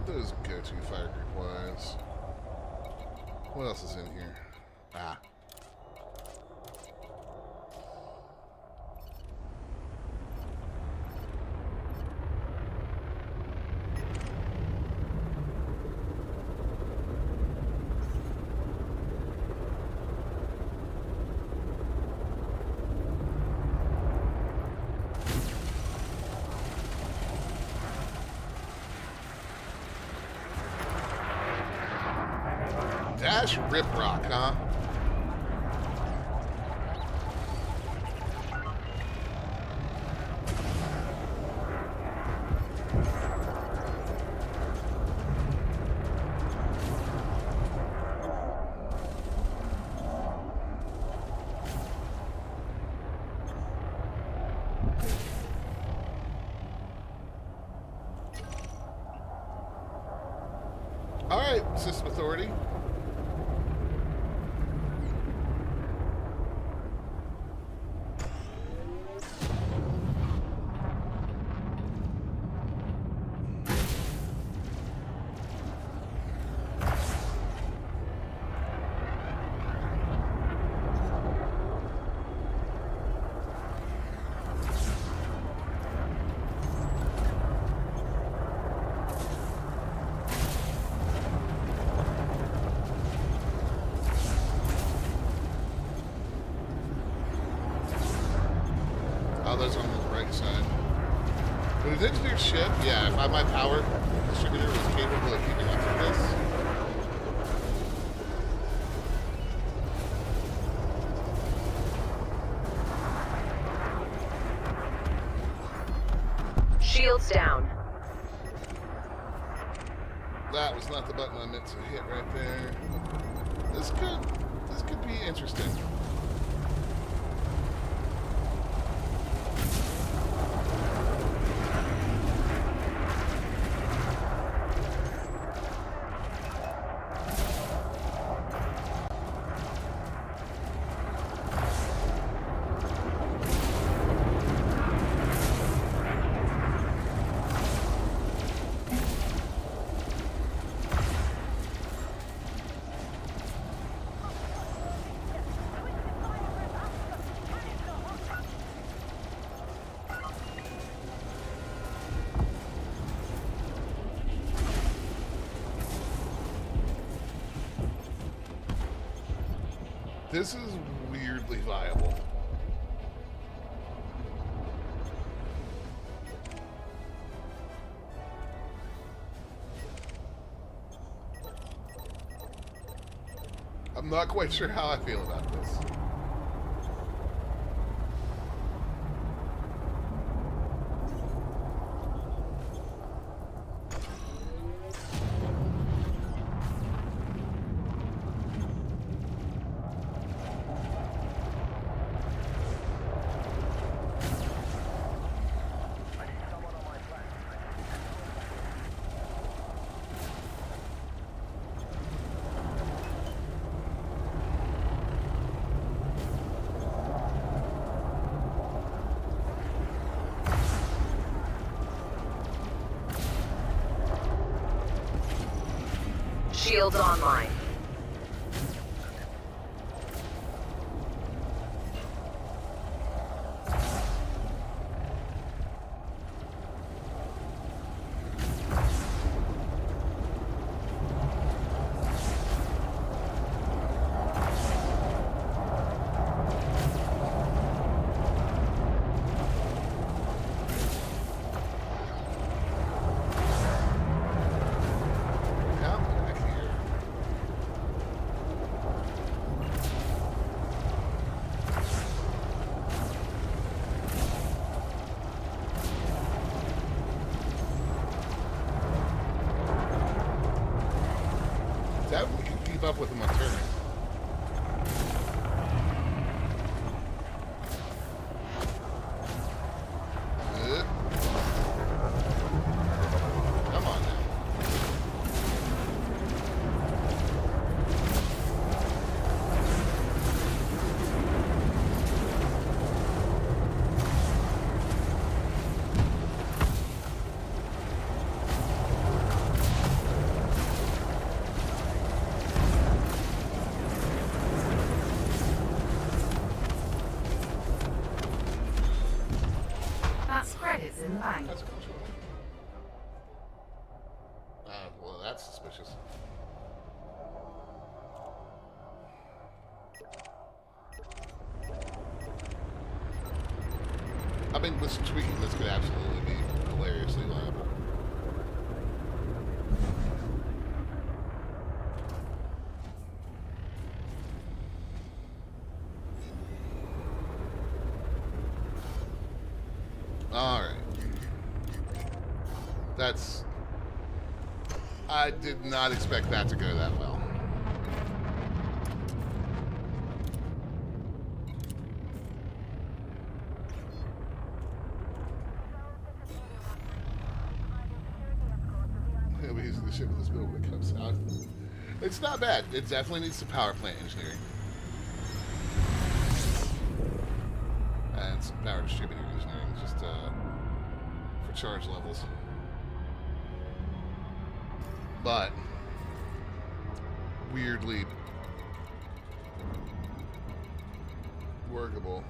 Those go-to fire group wise. What else is in here? Ah. Dash Rip Rock, huh? All right, System Authority. Oh, those on the right side. With an engineered ship, yeah, if my power distributor was capable of keeping up with this. Shields down. That was not the button I meant to hit right there. This could be interesting. This is weirdly viable. I'm not quite sure how I feel about this. Shields online. That we can keep up with them on turning. Good. Come on now. bank. That's a cultural one. Well, that's suspicious. I mean, with some tweaking, this could absolutely be hilariously liable. Alright. That's... I did not expect that to go that well. He'll be using the ship in this building when it comes out. It's not bad. It definitely needs some power plant engineering. And some power distributor engineering, just for charge levels. But weirdly workable.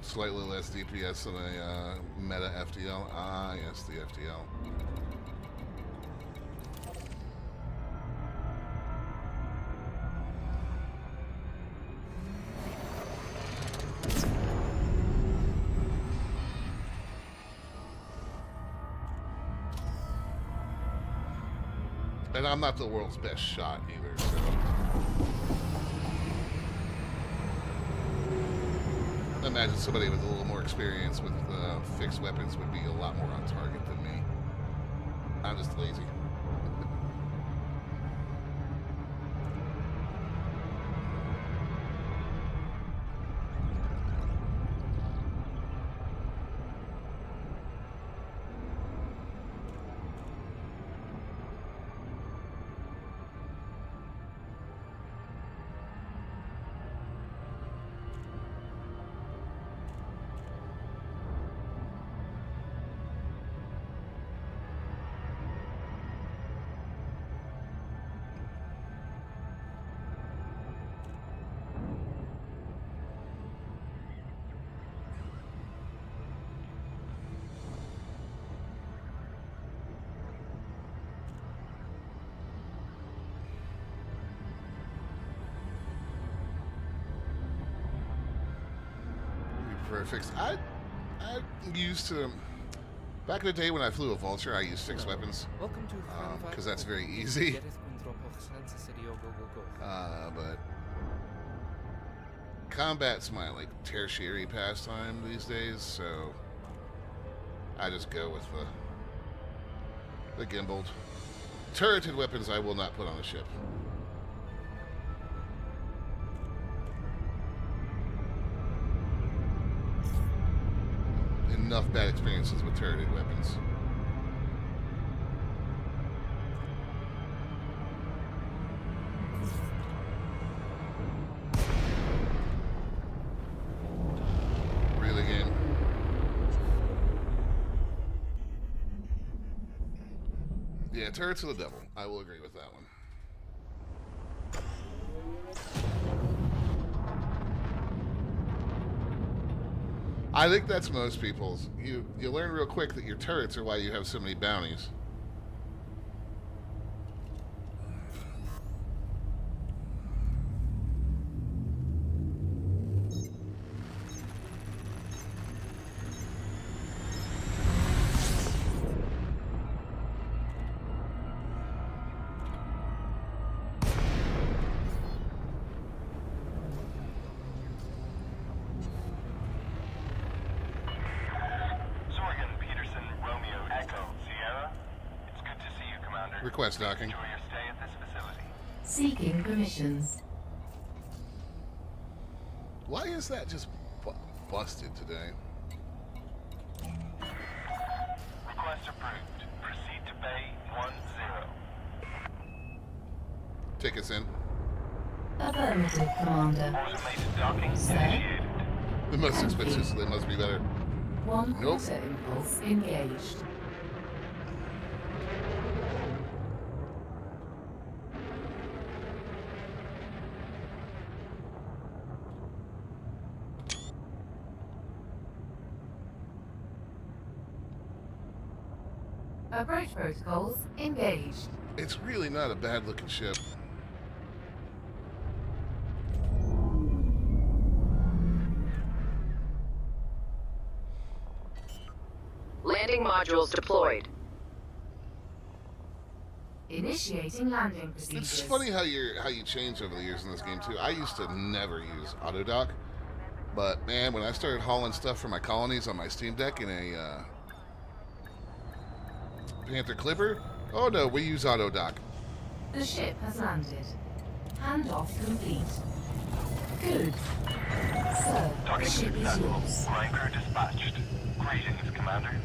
Slightly less DPS than a meta FTL. Ah, yes, the FTL. And I'm not the world's best shot either, so... I imagine somebody with a little more experience with fixed weapons would be a lot more on target than me. I'm just lazy. Fixed. I'm used to. Back in the day when I flew a Vulture, I used fixed weapons. Welcome to Because that's very easy. But combat's my like tertiary pastime these days, so I just go with the gimbaled. Turreted weapons I will not put on a ship. Enough bad experiences with turreted weapons. Really, game? Yeah, turrets are the devil. I will agree with that one. I think that's most people's. You learn real quick that your turrets are why you have so many bounties. Request docking. Enjoy your stay at this facility. Seeking permissions. Why is that just busted today? Request approved. Proceed to Bay 10. Tickets in. Affirmative, Commander. Automated docking Sir? initiated. The most expensive, so they must be better. One Nope. quarter impulse engaged. Approach protocols engaged. It's really not a bad looking ship. Landing modules deployed. Initiating landing procedures. It's funny how you change over the years in this game too. I used to never use autodock, but man, when I started hauling stuff for my colonies on my Steam Deck in a Panther Clipper, oh no, we use autodock. The ship has landed. Handoff complete. Good. Sir, the Docking ship is successful. yours. Flying crew dispatched. Greetings, Commander.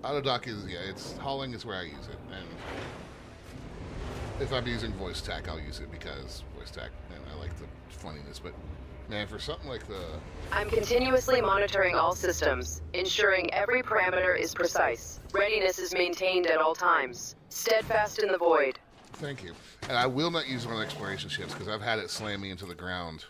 Autodock is, yeah, it's hauling is where I use it, and if I'm using voice tack, I'll use it because voice tack, and I like the funniness, but man, for something like the... I'm continuously monitoring all systems, ensuring every parameter is precise. Readiness is maintained at all times. Steadfast in the void. Thank you. And I will not use it on exploration ships because I've had it slam me into the ground.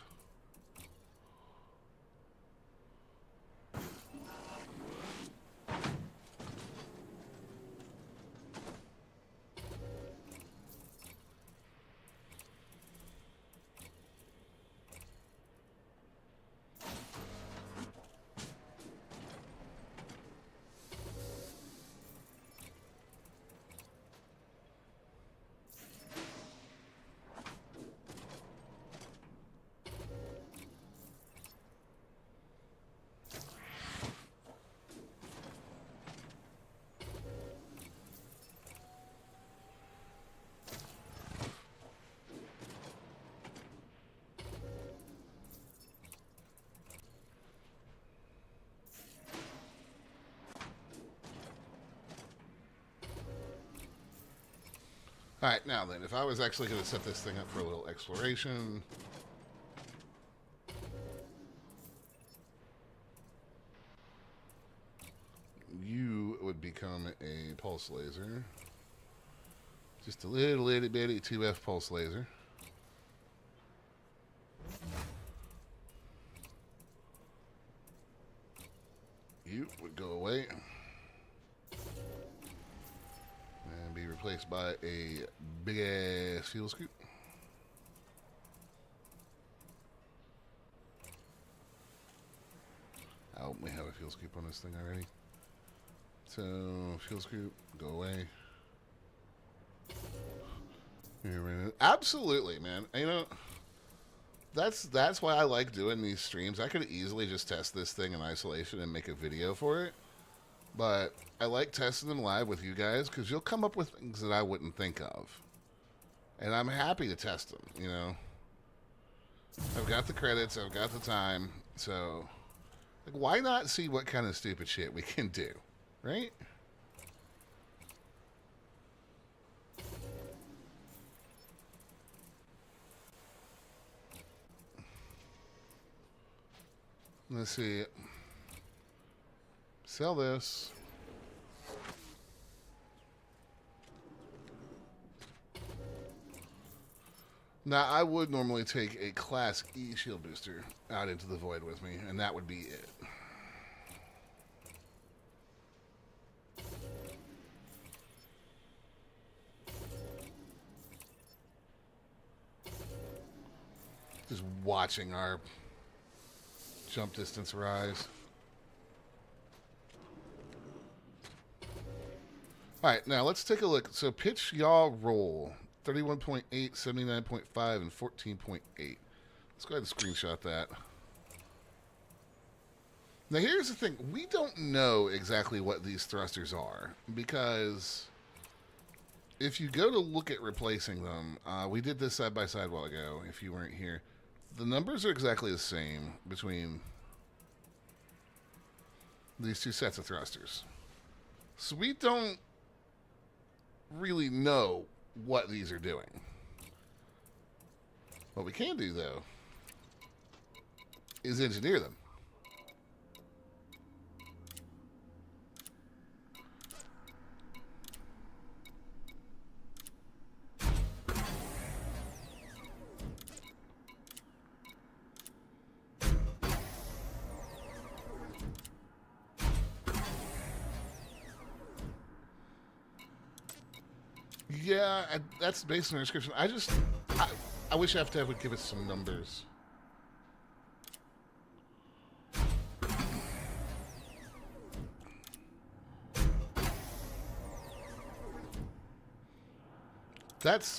Alright, now then, if I was actually going to set this thing up for a little exploration... You would become a pulse laser. Just a little itty bitty 2F pulse laser. You would go away. And be replaced by a big ass fuel scoop. I hope we have a fuel scoop on this thing already. So, fuel scoop, go away. Absolutely, man. You know, that's why I like doing these streams. I could easily just test this thing in isolation and make a video for it. But I like testing them live with you guys because you'll come up with things that I wouldn't think of. And I'm happy to test them, you know. I've got the credits, I've got the time, so like, why not see what kind of stupid shit we can do, right? Let's see. Sell this. Now, I would normally take a Class E shield booster out into the void with me, and that would be it. Just watching our jump distance rise. Alright, now let's take a look. So pitch, yaw, roll. 31.8, 79.5, and 14.8. Let's go ahead and screenshot that. Now here's the thing. We don't know exactly what these thrusters are, because if you go to look at replacing them, we did this side by side a while ago, if you weren't here. The numbers are exactly the same between these two sets of thrusters. So we don't really know what these are doing. What we can do, though, is engineer them. Yeah, that's based on the description. I wish FTF would give us some numbers.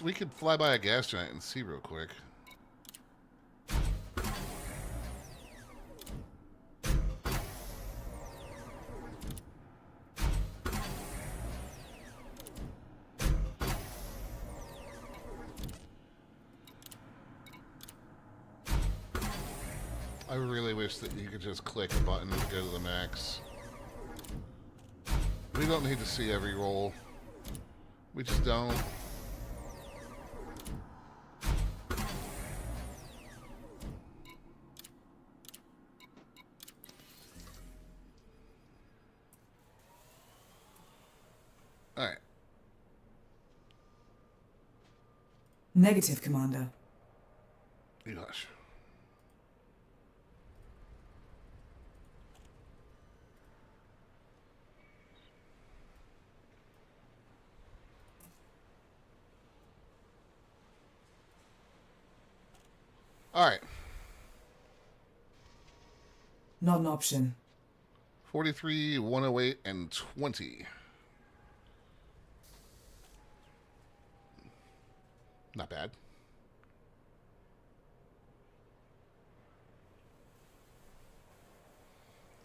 We could fly by a gas giant and see real quick. I really wish that you could just click a button to go to the max. We don't need to see every roll. We just don't. Alright. Negative, Commander. You hush. Alright. Not an option. 43, 108, and 20. Not bad.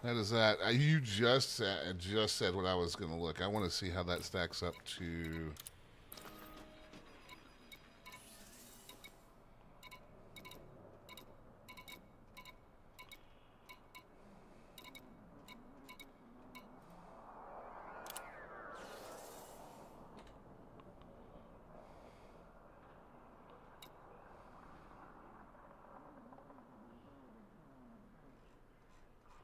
That is that. You just said what I was going to look. I want to see how that stacks up to